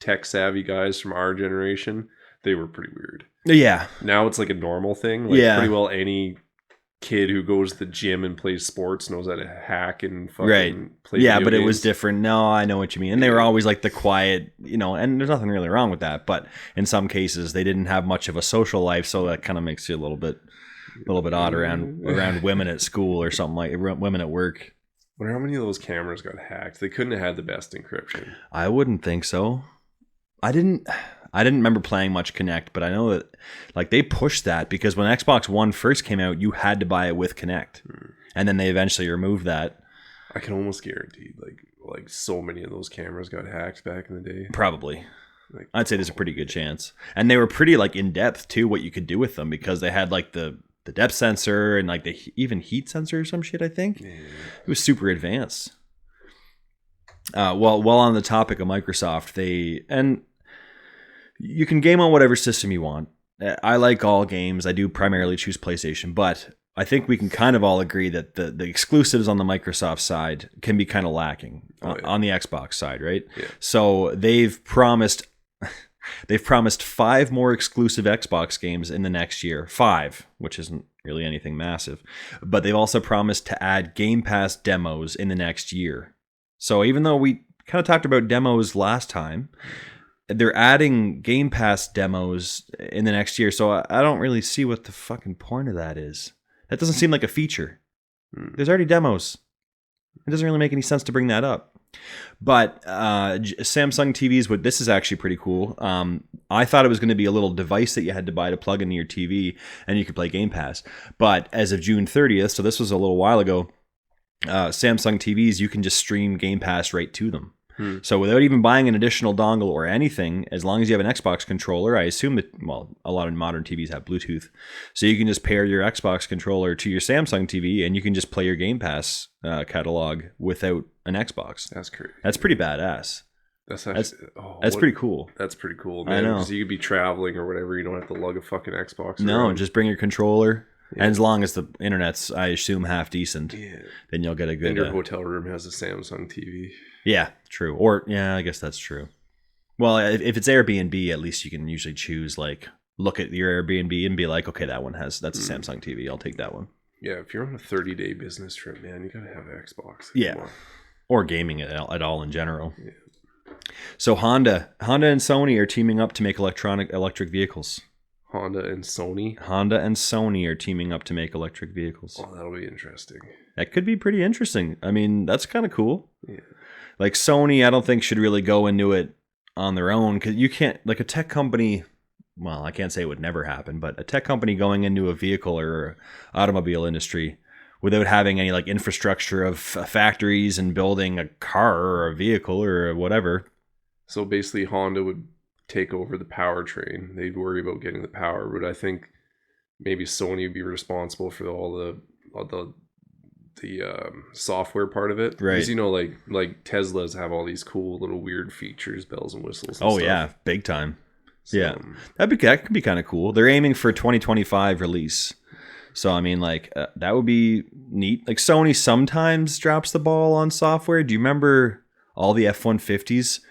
tech savvy guys from our generation. They were pretty weird. Yeah. Now it's like a normal thing. Like pretty well any kid who goes to the gym and plays sports knows how to hack and fucking play video but games. It was different. No, I know what you mean. And they were always like the quiet, and there's nothing really wrong with that. But in some cases, they didn't have much of a social life, so that kind of makes you a little bit odd around women at school or something, like women at work. I wonder how many of those cameras got hacked. They couldn't have had the best encryption. I wouldn't think so. I didn't remember playing much Kinect, but I know that like they pushed that because when Xbox One first came out, you had to buy it with Kinect, and then they eventually removed that. I can almost guarantee, like so many of those cameras got hacked back in the day. Probably, I'd say there's a pretty good chance, and they were pretty like in depth too. What you could do with them because they had like the depth sensor and like the even heat sensor or some shit. I think it was super advanced. While on the topic of Microsoft, you can game on whatever system you want. I like all games. I do primarily choose PlayStation, but I think we can kind of all agree that the exclusives on the Microsoft side can be kind of lacking on the Xbox side, right? Yeah. So they've promised 5 more exclusive Xbox games in the next year. 5, which isn't really anything massive. But they've also promised to add Game Pass demos in the next year. So even though we kind of talked about demos last time, they're adding Game Pass demos in the next year. So I don't really see what the fucking point of that is. That doesn't seem like a feature. There's already demos. It doesn't really make any sense to bring that up. But Samsung TVs, this is actually pretty cool. I thought it was going to be a little device that you had to buy to plug into your TV and you could play Game Pass. But as of June 30th, so this was a little while ago, Samsung TVs, you can just stream Game Pass right to them. So without even buying an additional dongle or anything, as long as you have an Xbox controller, I assume that, a lot of modern TVs have Bluetooth. So you can just pair your Xbox controller to your Samsung TV and you can just play your Game Pass catalog without an Xbox. That's crazy. That's pretty badass. That's pretty cool. That's pretty cool, man. I know. Because you could be traveling or whatever. You don't have to lug a fucking Xbox No, around. just bring your controller. Yeah. And as long as the internet's, I assume, half decent, then you'll get a good... And your hotel room has a Samsung TV. Yeah, true. Or, I guess that's true. Well, if it's Airbnb, at least you can usually choose, like, look at your Airbnb and be like, okay, that's a Samsung TV. I'll take that one. Yeah, if you're on a 30-day business trip, man, you gotta have an Xbox. Yeah. Or gaming at all in general. Yeah. So Honda and Sony are teaming up to make electric vehicles. Honda and Sony are teaming up to make electric vehicles. Oh, that'll be interesting. That could be pretty interesting. I mean, that's kind of cool. Yeah. Like Sony, I don't think should really go into it on their own because you can't, like a tech company, well, I can't say it would never happen, but a tech company going into a vehicle or automobile industry without having any like infrastructure of factories and building a car or a vehicle or whatever. So basically Honda would take over the powertrain. They'd worry about getting the power, but I think maybe Sony would be responsible for all the software part of it. Right. Because like Teslas have all these cool little weird features, bells and whistles. And stuff. Yeah, big time. So, yeah, that could be kind of cool. They're aiming for 2025 release. So I mean, like that would be neat. Like Sony sometimes drops the ball on software. Do you remember all the F-150s?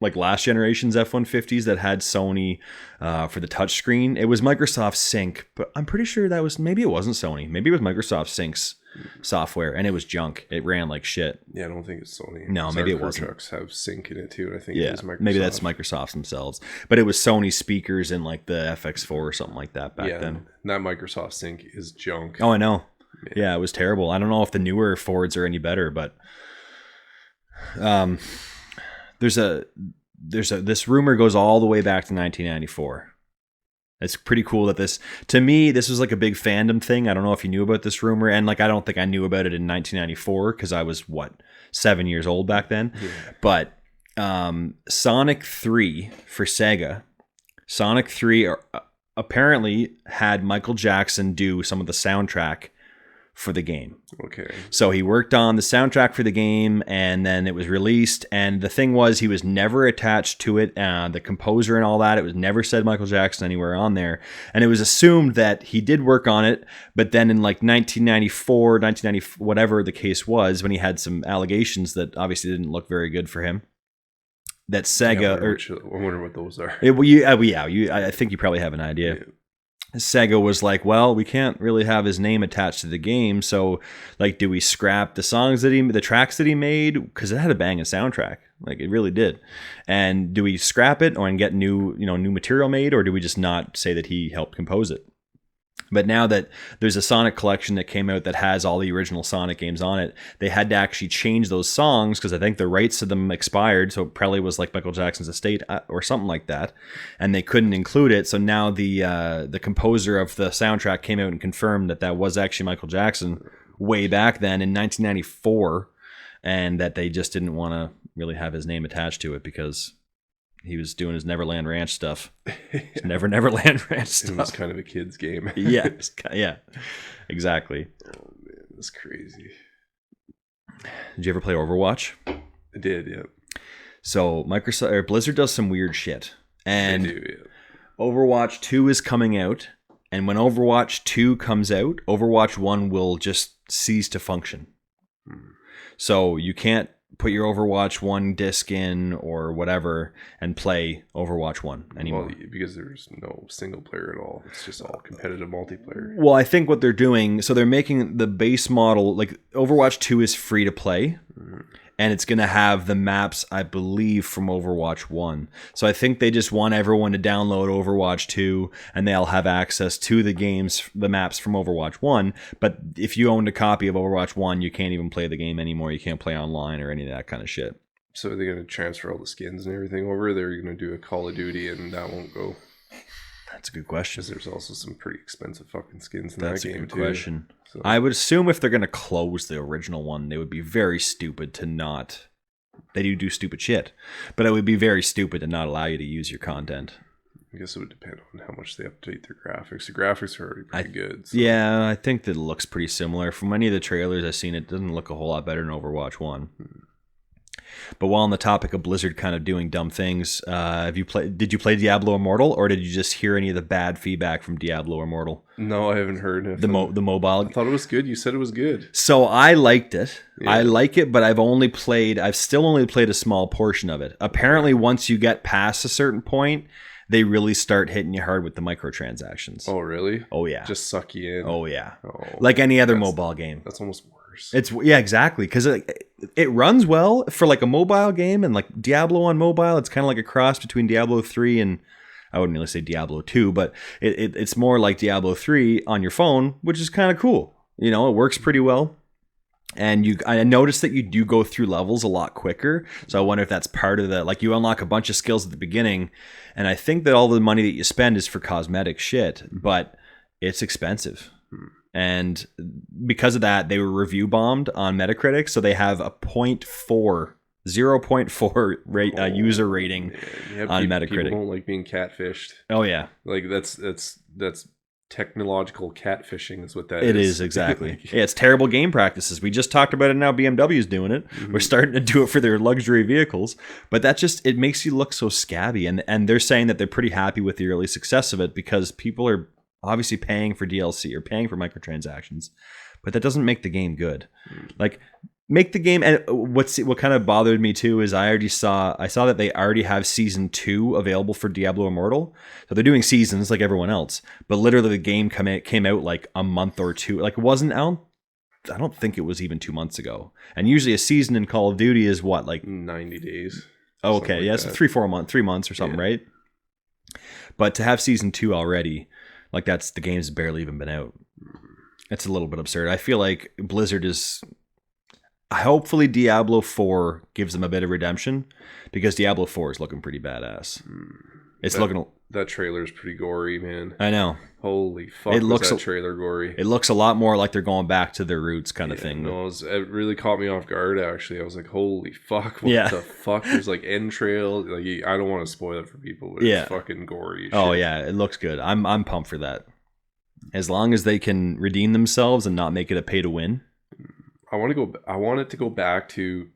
Like last generation's F-150s that had Sony for the touchscreen. It was Microsoft Sync, but I'm pretty sure maybe it wasn't Sony. Maybe it was Microsoft Sync's software, and it was junk. It ran like shit. Yeah, I don't think it's Sony. No, maybe it wasn't. Trucks have Sync in it too. I think it was Microsoft. Maybe that's Microsoft themselves. But it was Sony speakers in like the FX4 or something like that back then. That Microsoft Sync is junk. Oh, I know. Yeah, it was terrible. I don't know if the newer Fords are any better, but this rumor goes all the way back to 1994. It's pretty cool that this was like a big fandom thing. I don't know if you knew about this rumor, and like I don't think I knew about it in 1994 because I was 7 years old back then. Yeah. But Sonic 3 for Sega, Sonic 3 apparently had Michael Jackson do some of the soundtrack for the game. Okay. So he worked on the soundtrack for the game, and then it was released. And the thing was, he was never attached to it. The composer and all that, it was never said Michael Jackson anywhere on there. And it was assumed that he did work on it. But then in like 1990, whatever the case was, when he had some allegations that obviously didn't look very good for him, that Sega... I wonder what those are. I think you probably have an idea. Yeah. Sega was like, well, we can't really have his name attached to the game, so like, do we scrap the tracks that he made, because it had a banging soundtrack, like it really did, and do we scrap it and get new material made, or do we just not say that he helped compose it? But now that there's a Sonic collection that came out that has all the original Sonic games on it, they had to actually change those songs because I think the rights to them expired. So it probably was like Michael Jackson's estate or something like that. And they couldn't include it. So now the composer of the soundtrack came out and confirmed that was actually Michael Jackson way back then in 1994. And that they just didn't want to really have his name attached to it because he was doing his Neverland Ranch stuff. His Neverland Ranch stuff. It was kind of a kid's game. Yeah, exactly. Oh man, that's crazy. Did you ever play Overwatch? I did, yeah. So Blizzard does some weird shit, and they do, yeah. Overwatch 2 is coming out, and when Overwatch 2 comes out, Overwatch 1 will just cease to function. So you can't put your Overwatch 1 disc in or whatever and play Overwatch 1 anymore. Well, because there's no single player at all. It's just all competitive multiplayer. Well, I think what they're doing, so they're making the base model, like Overwatch 2 is free to play, and it's going to have the maps, I believe, from Overwatch 1. So I think they just want everyone to download Overwatch 2, and they'll have access to the maps from Overwatch 1. But if you owned a copy of Overwatch 1, you can't even play the game anymore. You can't play online or any of that kind of shit. So are they going to transfer all the skins and everything over? They're going to do a Call of Duty, and that won't go? That's a good question. Because there's also some pretty expensive fucking skins in that game, too. That's a good question. So. I would assume if they're going to close the original one, they would be very stupid to not... They do stupid shit. But it would be very stupid to not allow you to use your content. I guess it would depend on how much they update their graphics. The graphics are already pretty good. So. Yeah, I think that it looks pretty similar. From any of the trailers I've seen, it doesn't look a whole lot better than Overwatch 1. But while on the topic of Blizzard kind of doing dumb things, did you play Diablo Immortal, or did you just hear any of the bad feedback from Diablo Immortal? No, I haven't heard the mobile. I thought it was good. You said it was good. So I liked it. Yeah. I like it, but I've still only played a small portion of it. Apparently, once you get past a certain point, they really start hitting you hard with the microtransactions. Oh, really? Oh, yeah. Just suck you in. Oh, yeah. Oh, like any other mobile game. That's almost worse. Exactly, because it runs well for like a mobile game, and like Diablo on mobile, it's kind of like a cross between Diablo 3 and I wouldn't really say Diablo 2, but it's more like Diablo 3 on your phone, which is kind of cool. It works pretty well. And I noticed that you do go through levels a lot quicker. So I wonder if that's part of the, like, you unlock a bunch of skills at the beginning. And I think that all the money that you spend is for cosmetic shit, but it's expensive. And because of that, they were review bombed on Metacritic. So they have a 0.4 user rating on Metacritic. People don't like being catfished. Oh, yeah. Like that's technological catfishing is what that is. It is, exactly. Yeah, it's terrible game practices. We just talked about it now. BMW is doing it. Mm-hmm. We're starting to do it for their luxury vehicles. But it makes you look so scabby. And they're saying that they're pretty happy with the early success of it because people are obviously paying for DLC or paying for microtransactions. But that doesn't make the game good. Like, make the game, and what kind of bothered me too is I saw that they already have season 2 available for Diablo Immortal. So they're doing seasons like everyone else, but literally the game came out like a month or two. Like, it wasn't out. I don't think it was even 2 months ago. And usually a season in Call of Duty is what, like 90 days. Oh, okay, like, yeah, it's 3 months or something, yeah. Right? But to have season 2 already, like, the game's barely even been out. It's a little bit absurd. I feel like Blizzard is. Hopefully Diablo 4 gives them a bit of redemption, because Diablo 4 is looking pretty badass. That trailer is pretty gory, man. I know. Holy fuck, that trailer gory. It looks a lot more like they're going back to their roots kind of thing. No, it really caught me off guard, actually. I was like, holy fuck, what the fuck? There's like entrails. Like, I don't want to spoil it for people, but it's fucking gory. Oh, yeah, it looks good. I'm pumped for that. as long as they can redeem themselves and not make it a pay to win. I want it to go back to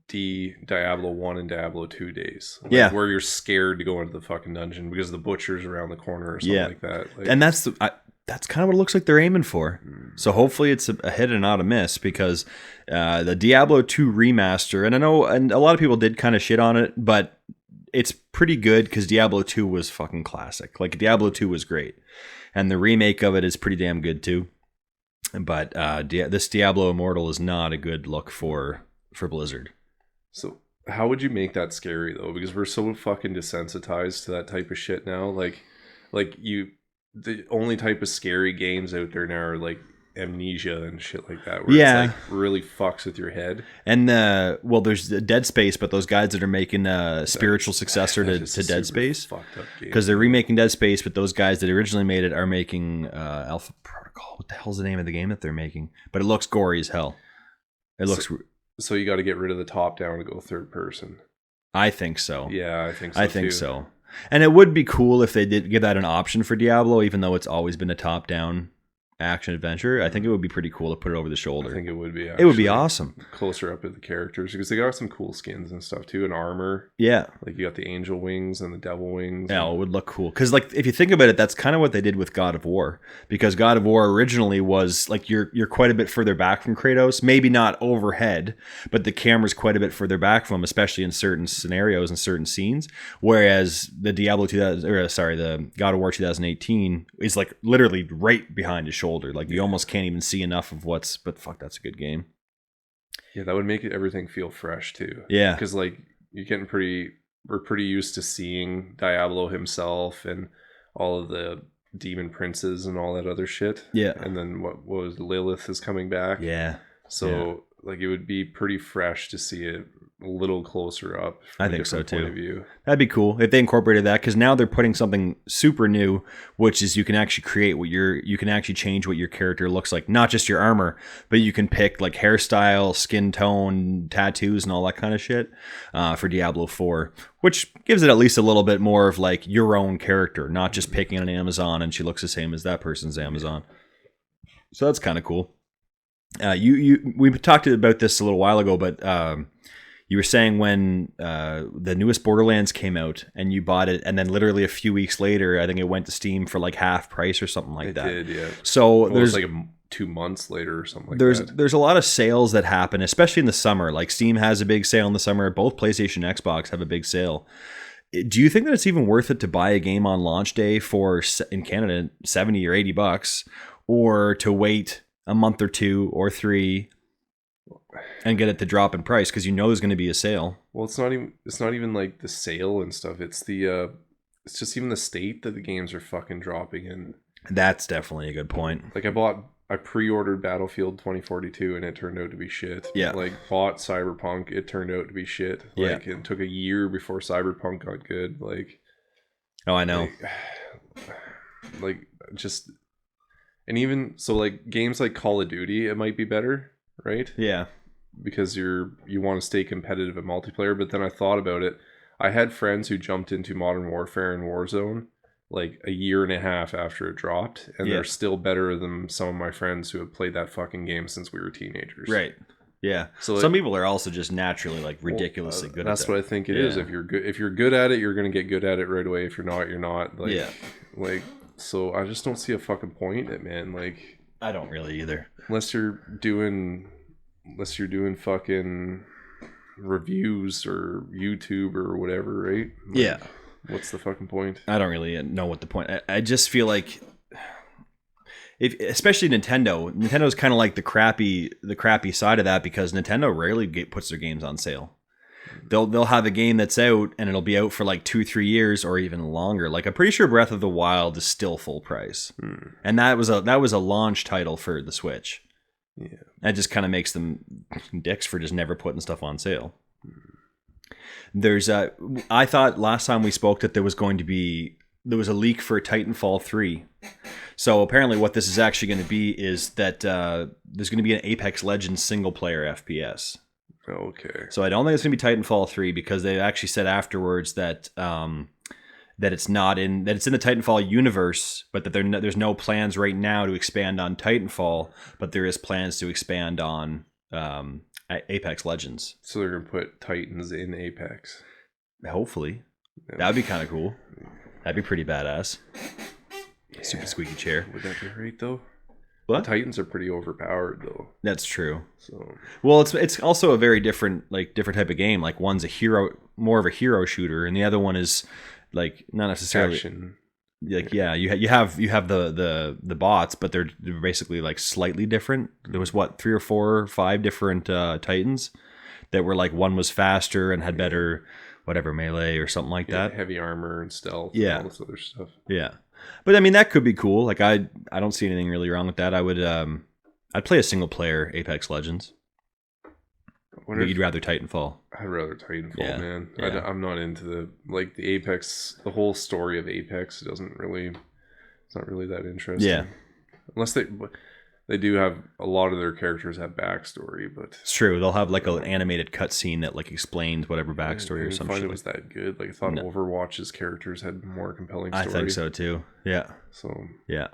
Diablo 1 and Diablo 2 days. Like, where you're scared to go into the fucking dungeon because the butcher's around the corner or something like that. Like, and that's kind of what it looks like they're aiming for. So hopefully it's a hit and not a miss, because the Diablo 2 remaster, and I know and a lot of people did kind of shit on it, but it's pretty good because Diablo 2 was fucking classic. Like, Diablo 2 was great. And the remake of it is pretty damn good too. But this Diablo Immortal is not a good look for Blizzard. So how would you make that scary though? Because we're so fucking desensitized to that type of shit now. Like the only type of scary games out there now are like Amnesia and shit like that, where it's like really fucks with your head. And there's Dead Space, but those guys that are making a spiritual successor to Dead Space, because they're remaking Dead Space, but those guys that originally made it are making Alpha Protocol. What the hell's the name of the game that they're making? But it looks gory as hell. It looks. So you got to get rid of the top down and go third person. I think so. Yeah, I think so. So. And it would be cool if they did give that an option for Diablo, even though it's always been a top-down action adventure. I think it would be pretty cool to put it over the shoulder. I think it would be. It would be awesome. Closer up to the characters, because they got some cool skins and stuff too, and armor. Yeah, like you got the angel wings and the devil wings. Yeah, it would look cool. Because like if you think about it, that's kind of what they did with God of War. Because God of War originally was like you're quite a bit further back from Kratos. Maybe not overhead, but the camera's quite a bit further back from him, especially in certain scenarios and certain scenes. Whereas the the God of War 2018 is like literally right behind his shoulder. Like you almost can't even see enough of but fuck, that's a good game. Yeah, that would make everything feel fresh too. Yeah, because like we're pretty used to seeing Diablo himself and all of the demon princes and all that other shit. Yeah, and then what was Lilith is coming back. Yeah, so like it would be pretty fresh to see it a little closer up. I think so too. That'd be cool if they incorporated that, because now they're putting something super new, which is you can actually create you can actually change what your character looks like, not just your armor, but you can pick like hairstyle, skin tone, tattoos, and all that kind of shit for Diablo 4, which gives it at least a little bit more of like your own character, not just picking on Amazon and she looks the same as that person's Amazon. So that's kind of cool. We talked about this a little while ago, but you were saying when the newest Borderlands came out and you bought it, and then literally a few weeks later, I think it went to Steam for like half price or something like that. It did, yeah. So there's like 2 months later or something like that. There's a lot of sales that happen, especially in the summer. Like Steam has a big sale in the summer. Both PlayStation and Xbox have a big sale. Do you think that it's even worth it to buy a game on launch day for, in Canada, $70 or $80, or to wait a month or 2 or 3 and get it to drop in price because you know there's going to be a sale? Well, it's not even like the sale and stuff. It's it's just even the state that the games are fucking dropping in. That's definitely a good point. Like I pre-ordered Battlefield 2042 and it turned out to be shit. Yeah. Like bought Cyberpunk, it turned out to be shit. Like it took a year before Cyberpunk got good. Like, oh, I know. Like just, and even so, like games like Call of Duty, it might be better, right? Yeah. Because you want to stay competitive at multiplayer. But then I thought about it. I had friends who jumped into Modern Warfare and Warzone like a year and a half after it dropped, and they're still better than some of my friends who have played that fucking game since we were teenagers. Right. Yeah. So some people are also just naturally like ridiculously good at it. That's what I think it is. If you're good at it, you're going to get good at it right away. If you're not, you're not. Like, like, so I just don't see a fucking point in it, man. Like, I don't really either. Unless you're doing fucking reviews or YouTube or whatever, right? Like, yeah. What's the fucking point? I don't really know what the point. I just feel like, especially Nintendo's kind of like the crappy side of that, because Nintendo rarely puts their games on sale. They'll have a game that's out and it'll be out for like 2-3 years or even longer. Like I'm pretty sure Breath of the Wild is still full price, and that was a launch title for the Switch. Yeah, that just kind of makes them dicks for just never putting stuff on sale. I thought last time we spoke that there was a leak for Titanfall 3. So apparently what this is actually going to be is that there's going to be an Apex Legends single player FPS. Okay. So I don't think it's going to be Titanfall 3, because they actually said afterwards that that it's in the Titanfall universe, but that there's no plans right now to expand on Titanfall, but there is plans to expand on Apex Legends. So they're gonna put Titans in Apex. Hopefully, that'd be kind of cool. That'd be pretty badass. Yeah. Super squeaky chair. Would that be right though? What? The Titans are pretty overpowered though. That's true. So well, it's also a very different type of game. Like one's more of a hero shooter, and the other one is like not necessarily action. Like you have the bots, but they're basically like slightly different. There was 3 or 4 or 5 different Titans that were like one was faster and had better whatever melee or something like that. Heavy armor and stealth. Yeah, and all this other stuff. Yeah. But I mean, that could be cool. Like I don't see anything really wrong with that. I'd play a single player Apex Legends. But you'd rather Titanfall. I'd rather Titanfall, man. Yeah. I'm not into the Apex. The whole story of Apex it's not really that interesting. Yeah. Unless they do have a lot of their characters have backstory, but it's true. They'll have like an animated cutscene that like explains whatever backstory or something. I find it was that good. Like I thought Overwatch's characters had more compelling story. I think so too. Yeah. So yeah.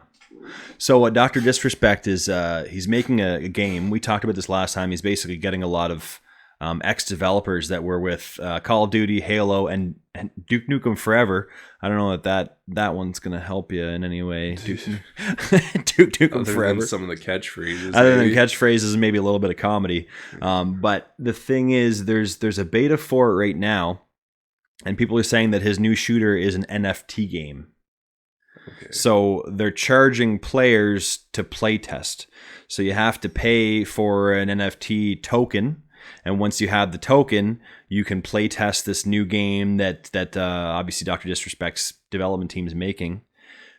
So Dr. Disrespect is he's making a game. We talked about this last time. He's basically getting a lot of ex-developers that were with Call of Duty, Halo, and Duke Nukem Forever. I don't know that one's going to help you in any way. Duke Nukem Forever. Some of the catchphrases. Other than catchphrases and maybe a little bit of comedy. But the thing is, there's a beta for it right now, and people are saying that his new shooter is an NFT game. Okay. So they're charging players to play test. So you have to pay for an NFT token. And once you have the token, you can play test this new game that obviously Dr. Disrespect's development team is making.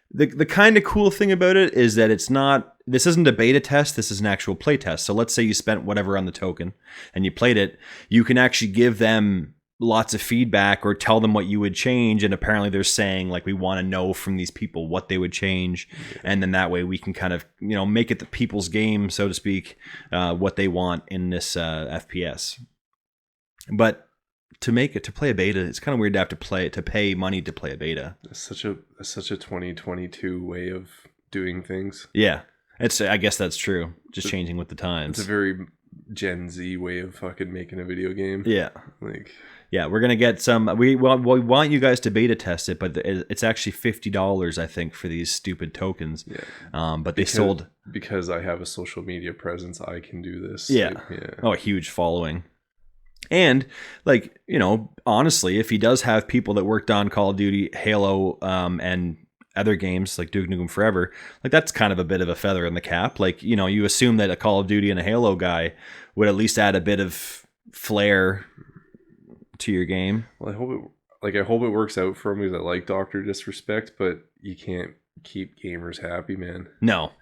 The kind of cool thing about it is that this isn't a beta test, this is an actual play test. So let's say you spent whatever on the token and you played it, you can actually give them lots of feedback or tell them what you would change, and apparently they're saying like we want to know from these people what they would change, and then that way we can kind of make it the people's game, so to speak, what they want in this FPS. But to play a beta, it's kind of weird to have to pay money to play a beta. It's such a 2022 way of doing things. Yeah, I guess that's true. Just changing with the times. It's a very Gen Z way of fucking making a video game. Yeah, yeah, we're gonna get some. We want you guys to beta test it, but it's actually $50, I think, for these stupid tokens. Yeah. But they sold because I have a social media presence. I can do this. Yeah. Oh, a huge following. And honestly, if he does have people that worked on Call of Duty, Halo, and other games like Duke Nukem Forever, like that's kind of a bit of a feather in the cap. Like you assume that a Call of Duty and a Halo guy would at least add a bit of flair to your game. Well, I hope it works out for him because I like Dr. Disrespect, but you can't keep gamers happy, man. No,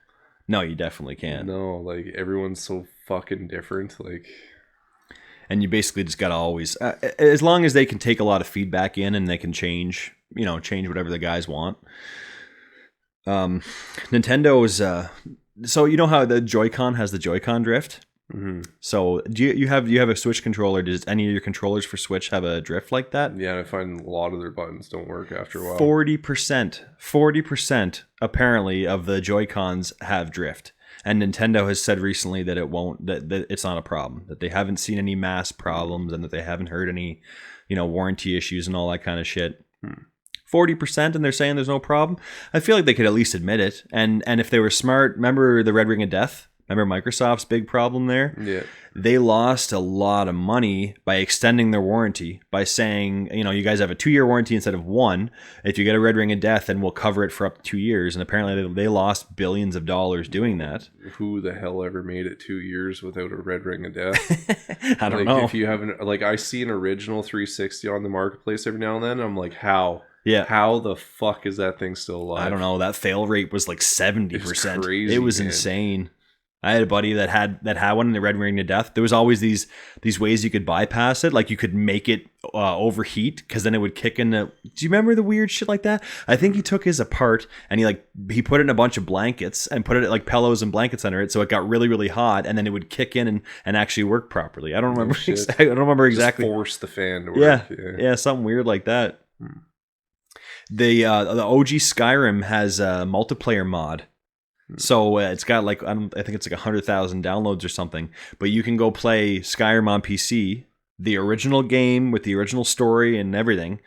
you definitely can't. No, like everyone's so fucking different, like. And you basically just gotta always, as long as they can take a lot of feedback in and they can change whatever the guys want. Nintendo's, so you know how the Joy-Con has the Joy-Con drift? Mm-hmm. So do you have a Switch controller? Does any of your controllers for Switch have a drift like that? Yeah, I find a lot of their buttons don't work after a while. 40% apparently of the Joy-Cons have drift. And Nintendo has said recently that it won't, that it's not a problem, that they haven't seen any mass problems and that they haven't heard any, warranty issues and all that kind of shit. 40%, and they're saying there's no problem. I feel like they could at least admit it. And if they were smart, remember the Red Ring of Death? Remember Microsoft's big problem there? Yeah. They lost a lot of money by extending their warranty, by saying, you guys have a 2-year warranty instead of 1. If you get a Red Ring of Death, then we'll cover it for up to 2 years. And apparently they lost billions of dollars doing that. Who the hell ever made it 2 years without a Red Ring of Death? I don't know. If you haven't, I see an original 360 on the marketplace every now and then. I'm like, how? Yeah. How the fuck is that thing still alive? I don't know. That fail rate was like 70%. It's crazy, it was insane. I had a buddy that had one in the Red Ring of Death. There was always these ways you could bypass it. Like you could make it overheat because then it would kick in. Do you remember the weird shit like that? I think he took his apart and he put it in a bunch of blankets and put it like pillows and blankets under it, so it got really, really hot, and then it would kick in and actually work properly. I don't remember. I don't remember exactly. Just force the fan to work. Yeah, something weird like that. The OG Skyrim has a multiplayer mod. So it's got like, I think it's like 100,000 downloads or something. But you can go play Skyrim on PC, the original game with the original story and everything,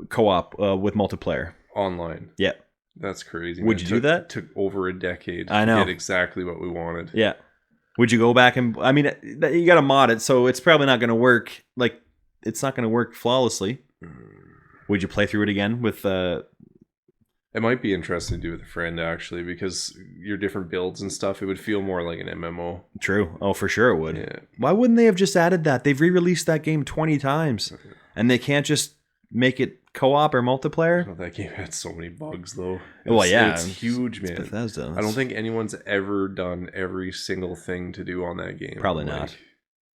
co-op with multiplayer. Online. Yeah. That's crazy. Would you do that? Took over a decade to get exactly what we wanted. Yeah. Would you go back and... I mean, you got to mod it, so it's probably not going to work. Like, it's not going to work flawlessly. Would you play through it again with... It might be interesting to do with a friend, actually, because your different builds and stuff, it would feel more like an MMO. True. Oh, for sure it would. Yeah. Why wouldn't they have just added that? They've re-released that game 20 times, and they can't just make it co-op or multiplayer? Oh, that game had so many bugs, though. It's huge, man. It's Bethesda. I don't think anyone's ever done every single thing to do on that game. Probably not.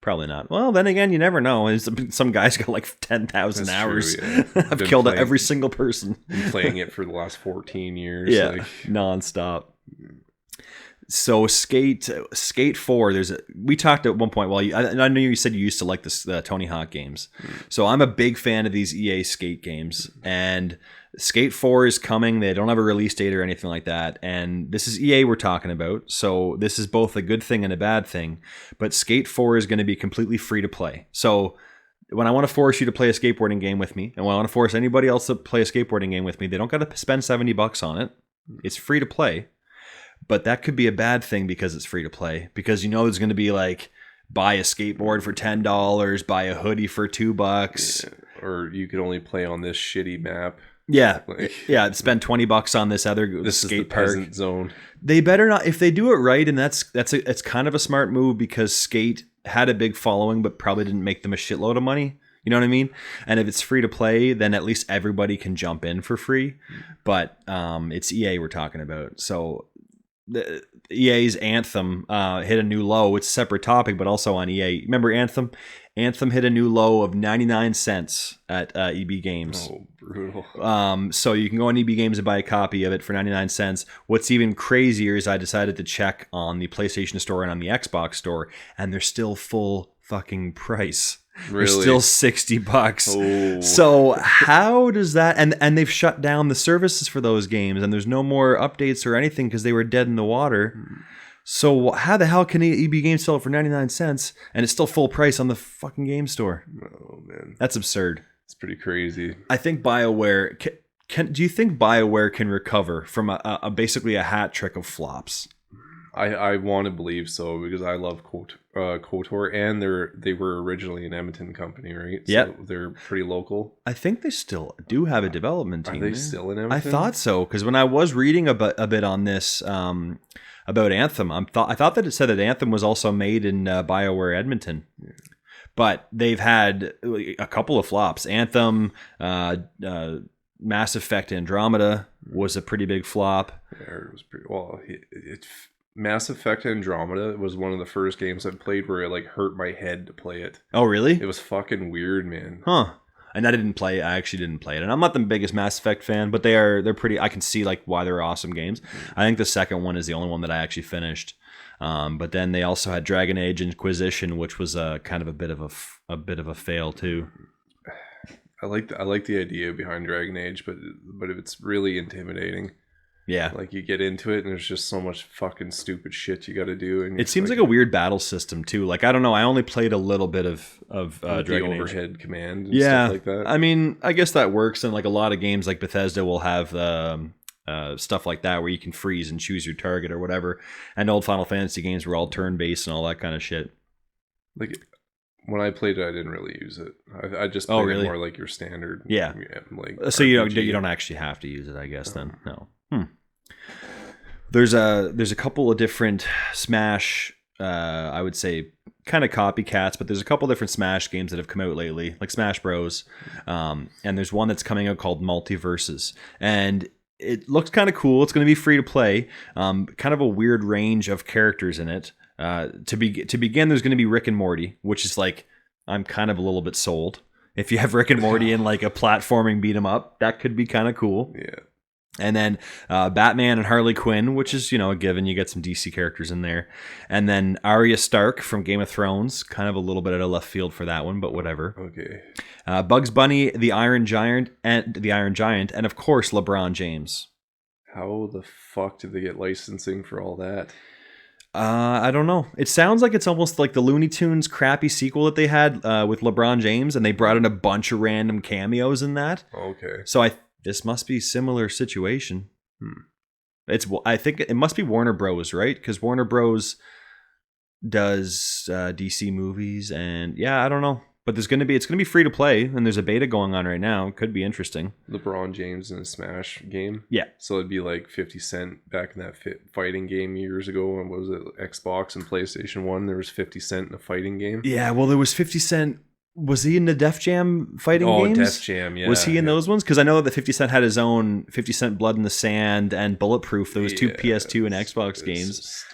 Probably not. Well, then again, you never know. Some guy's got like 10,000 hours. True, yeah. I've killed every single person. Been playing it for the last 14 years. Yeah, nonstop. So Skate 4. We talked at one point. Well, I know you said you used to like the Tony Hawk games. So I'm a big fan of these EA Skate games, and Skate 4 is coming. They don't have a release date or anything like that. And this is EA we're talking about. So this is both a good thing and a bad thing. But Skate 4 is going to be completely free to play. So when I want to force you to play a skateboarding game with me, and when I want to force anybody else to play a skateboarding game with me, they don't got to spend $70 on it. It's free to play. But that could be a bad thing because it's free to play. Because there's going to be like, buy a skateboard for $10, buy a hoodie for $2. Yeah, or you could only play on this shitty map. Yeah, spend $20 on this other skate park. Peasant zone. They better not, if they do it right, and it's kind of a smart move because Skate had a big following, but probably didn't make them a shitload of money. You know what I mean? And if it's free to play, then at least everybody can jump in for free. But it's EA we're talking about, so the EA's Anthem hit a new low. It's a separate topic, but also on EA. Remember Anthem? Anthem hit a new low of 99 cents at EB Games. Oh, brutal. So you can go on EB Games and buy a copy of it for 99 cents. What's even crazier is I decided to check on the PlayStation Store and on the Xbox Store, and they're still full fucking price. Really? They're still $60. Oh. So how does that... And they've shut down the services for those games, and there's no more updates or anything because they were dead in the water. So how the hell can EB Games sell it for 99 cents and it's still full price on the fucking game store? Oh, man. That's absurd. It's pretty crazy. I think BioWare... do you think BioWare can recover from a basically a hat trick of flops? I want to believe so because I love KOTOR, and they were originally an Edmonton company, right? Yeah, so they're pretty local. I think they still do have a development team. Are they still in Edmonton? I thought so because when I was reading a bit on this about Anthem, I thought that it said that Anthem was also made in BioWare Edmonton. Yeah. But they've had a couple of flops. Anthem, Mass Effect Andromeda was a pretty big flop. Yeah, it was pretty well. Mass Effect Andromeda was one of the first games I played where it like hurt my head to play it. Oh, really? It was fucking weird, man. Huh. And I actually didn't play it. And I'm not the biggest Mass Effect fan, but they're pretty, I can see like why they're awesome games. I think the second one is the only one that I actually finished. But then they also had Dragon Age Inquisition, which was kind of a bit of a fail too. I like the idea behind Dragon Age, but it's really intimidating. Yeah, like you get into it and there's just so much fucking stupid shit you got to do. And it seems like a weird battle system too. Like I don't know, I only played a little bit of Dragon Age. Overhead command and stuff like that. I mean, I guess that works, and like a lot of games like Bethesda will have stuff like that where you can freeze and choose your target or whatever. And old Final Fantasy games were all turn based and all that kind of shit. Like when I played it, I didn't really use it. I just played it more like your standard. Yeah like so RPG. you don't actually have to use it, I guess. Then no. There's a couple of different Smash, I would say, kind of copycats, but there's a couple different Smash games that have come out lately, like Smash Bros. And there's one that's coming out called Multiverses, and it looks kind of cool. It's going to be free to play. Kind of a weird range of characters in it. To begin, there's going to be Rick and Morty, which is like I'm kind of a little bit sold. If you have Rick and Morty in like a platforming beat 'em up, that could be kind of cool. Yeah. And then Batman and Harley Quinn, which is, a given. You get some DC characters in there. And then Arya Stark from Game of Thrones. Kind of a little bit out of left field for that one, but whatever. Okay. Bugs Bunny, the Iron Giant, and of course, LeBron James. How the fuck did they get licensing for all that? I don't know. It sounds like it's almost like the Looney Tunes crappy sequel that they had with LeBron James, and they brought in a bunch of random cameos in that. Okay. So this must be a similar situation. I think it must be Warner Bros, right? Because Warner Bros does DC movies, and I don't know. But it's going to be free to play, and there's a beta going on right now. It could be interesting. LeBron James in a Smash game. Yeah. So it'd be like 50 Cent back in that fighting game years ago. And what was it? Xbox and PlayStation 1. There was 50 Cent in a fighting game. Yeah. Well, there was 50 Cent. Was he in the Def Jam fighting games? Oh, Def Jam, yeah. Was he in those ones? Because I know that 50 Cent had his own 50 Cent Blood in the Sand and Bulletproof. There was two PS2 and Xbox games.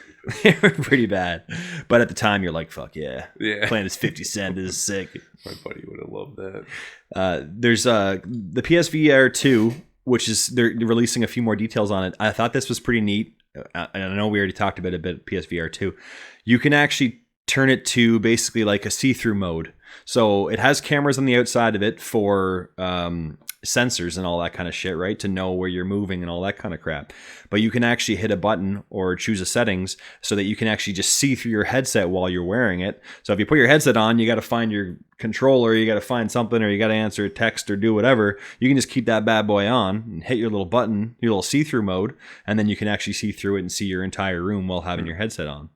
They were pretty bad. But at the time, you're like, fuck yeah. Yeah. Playing as 50 Cent is sick. My buddy would have loved that. There's the PSVR 2, which is, they're releasing a few more details on it. I thought this was pretty neat. I know we already talked about it a bit, PSVR 2. You can actually turn it to basically like a see-through mode. So it has cameras on the outside of it for sensors and all that kind of shit, right? To know where you're moving and all that kind of crap. But you can actually hit a button or choose a settings so that you can actually just see through your headset while you're wearing it. So if you put your headset on, you got to find your controller, you got to find something, or you got to answer a text or do whatever. You can just keep that bad boy on and hit your little button, your little see-through mode, and then you can actually see through it and see your entire room while having your headset on.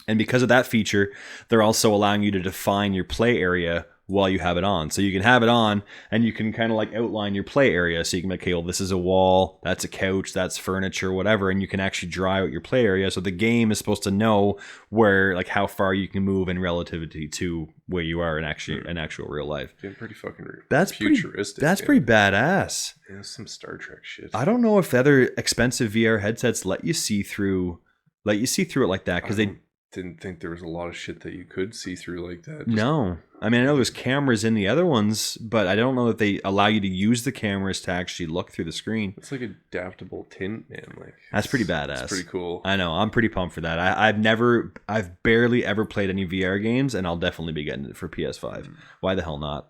And because of that feature, they're also allowing you to define your play area while you have it on. So you can have it on and you can kind of like outline your play area. So you can be like, okay, well, this is a wall, that's a couch, that's furniture, whatever. And you can actually draw out your play area. So the game is supposed to know where, like how far you can move in relativity to where you are in actual real life. Yeah, pretty fucking that's futuristic. That's pretty badass. Yeah, some Star Trek shit. I don't know if other expensive VR headsets let you see through it like that, because they didn't think there was a lot of shit that you could see through like that. No. I mean, I know there's cameras in the other ones, but I don't know that they allow you to use the cameras to actually look through the screen. It's like adaptable tint, man. Like that's pretty badass. It's pretty cool. I know. I'm pretty pumped for that. I've barely ever played any VR games, and I'll definitely be getting it for PS5. Why the hell not?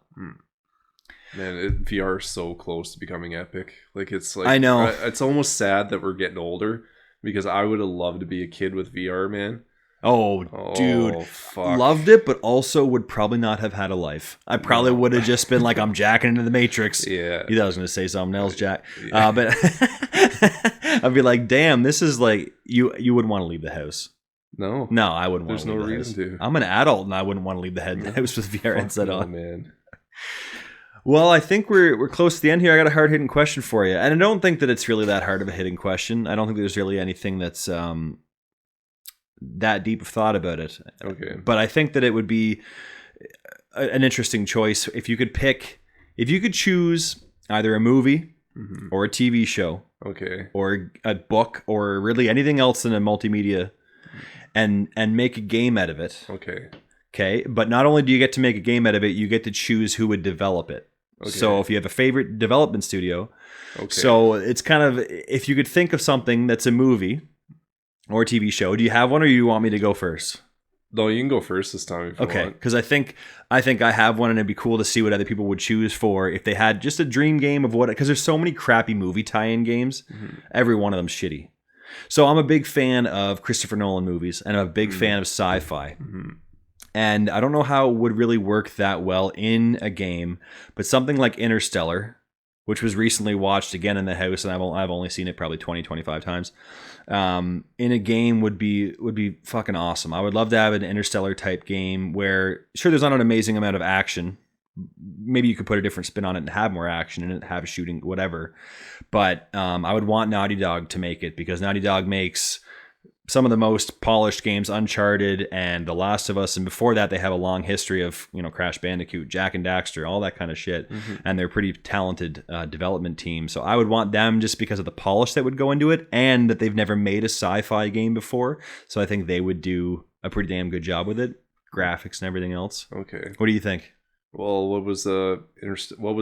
Man, VR is so close to becoming epic. Like it's like, I know. It's almost sad that we're getting older, because I would have loved to be a kid with VR, man. Oh, dude. Fuck. Loved it, but also would probably not have had a life. I probably would have just been like, I'm jacking into the Matrix. Yeah. You thought I was going to say something else, Jack. Yeah. But I'd be like, damn, this is like, you wouldn't want to leave the house. No, I wouldn't want to leave the house. There's no reason to. I'm an adult and I wouldn't want to leave the house with VR headset on. Man. Well, I think we're close to the end here. I got a hard-hitting question for you. And I don't think that it's really that hard of a hitting question. I don't think there's really anything that's that deep of thought about it. Okay. But I think that it would be an interesting choice if you could choose either a movie or a TV show. Okay. Or a book or really anything else in a multimedia and make a game out of it. Okay. Okay. But not only do you get to make a game out of it, you get to choose who would develop it. Okay. So if you have a favorite development studio. Okay. So it's kind of, if you could think of something that's a movie or a TV show, do you have one, or do you want me to go first? No, you can go first this time if you want. Because I think I have one, and it'd be cool to see what other people would choose for if they had just a dream game of what. Because there's so many crappy movie tie-in games, every one of them's shitty. So I'm a big fan of Christopher Nolan movies, and I'm a big fan of sci-fi. And I don't know how it would really work that well in a game, but something like Interstellar, which was recently watched again in the house, and I've only seen it probably 20-25 times. In a game would be fucking awesome. I would love to have an Interstellar type game where, sure, there's not an amazing amount of action. Maybe you could put a different spin on it and have more action in it, have shooting, whatever. But I would want Naughty Dog to make it, because Naughty Dog makes some of the most polished games, Uncharted and The Last of Us, and before that they have a long history of, Crash Bandicoot, Jak and Daxter, all that kind of shit, and they're a pretty talented development team. So I would want them just because of the polish that would go into it, and that they've never made a sci-fi game before, so I think they would do a pretty damn good job with it, graphics and everything else. Okay. What do you think? Well, what was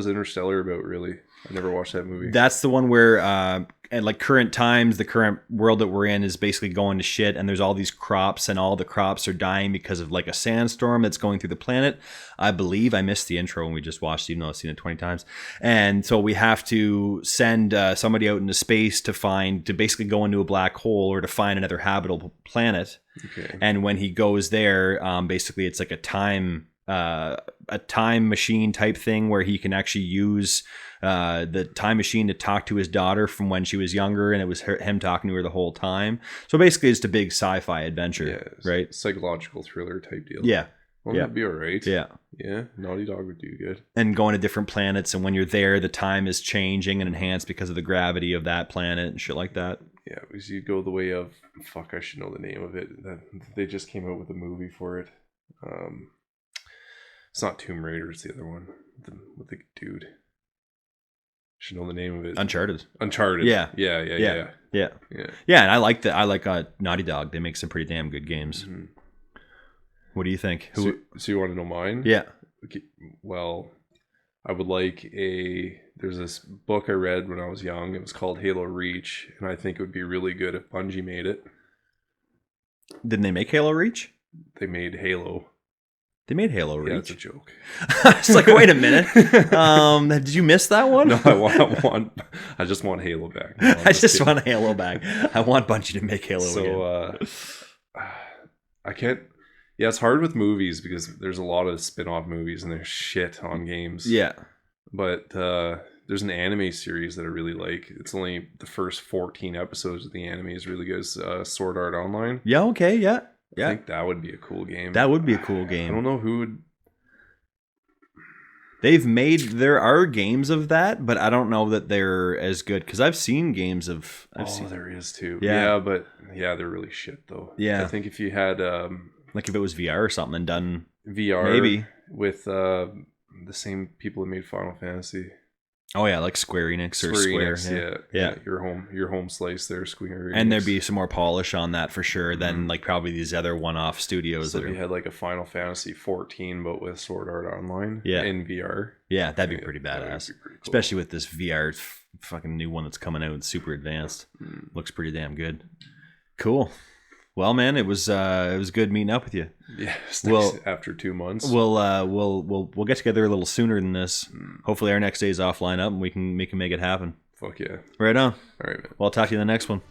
Interstellar about, really? I never watched that movie. That's the one where, at like current times, the current world that we're in is basically going to shit, and there's all these crops, and all the crops are dying because of like a sandstorm that's going through the planet. I believe I missed the intro when we just watched it, even though I've seen it 20 times. And so we have to send somebody out into space to basically go into a black hole or to find another habitable planet. Okay. And when he goes there, basically it's like a time machine type thing where he can actually use the time machine to talk to his daughter from when she was younger, and it was him talking to her the whole time. So basically it's a big sci-fi adventure, right? Psychological thriller type deal. Yeah. Well, that'd be all right. Yeah. Yeah, Naughty Dog would do good. And going to different planets, and when you're there, the time is changing and enhanced because of the gravity of that planet and shit like that. Yeah, because you go the way of... Fuck, I should know the name of it. They just came out with a movie for it. It's not Tomb Raider, it's the other one. With the dude. Should know the name of it. Uncharted. Yeah. Yeah. And I like that. I like Naughty Dog. They make some pretty damn good games. Mm-hmm. What do you think? So you want to know mine? Yeah. Okay. Well, I would like there's this book I read when I was young. It was called Halo Reach, and I think it would be really good if Bungie made it. Didn't they make Halo Reach? They made Halo. They made Halo Reach. Yeah, it's a joke. It's like, wait a minute. Did you miss that one? No, I just want Halo back. No, I just want Halo back. I want Bungie to make Halo again. I can't... Yeah, it's hard with movies because there's a lot of spin-off movies and there's shit on games. Yeah. But there's an anime series that I really like. It's only the first 14 episodes of the anime is really good. It's Sword Art Online. Yeah, okay, yeah. I think that would be a cool game. That would be a cool game. I don't know who would... There are games of that, but I don't know that they're as good because I've seen games of... there is too. Yeah. But they're really shit though. Yeah. I think if you had... like if it was VR or something and done... VR maybe. With the same people who made Final Fantasy. Oh yeah, like Square Enix or Square. Yeah. Your home slice there, Square Enix. And there'd be some more polish on that for sure than like probably these other one-off studios. So if you had like a Final Fantasy 14 but with Sword Art Online in VR. Yeah, that'd be pretty badass. Be pretty cool. Especially with this VR fucking new one that's coming out, super advanced. Looks pretty damn good. Cool. Well, man, it was good meeting up with you. Yeah, after 2 months, we'll get together a little sooner than this. Hopefully, our next days off line up and we can make it happen. Fuck yeah! Right on. All right, man. Well, I'll talk to you in the next one.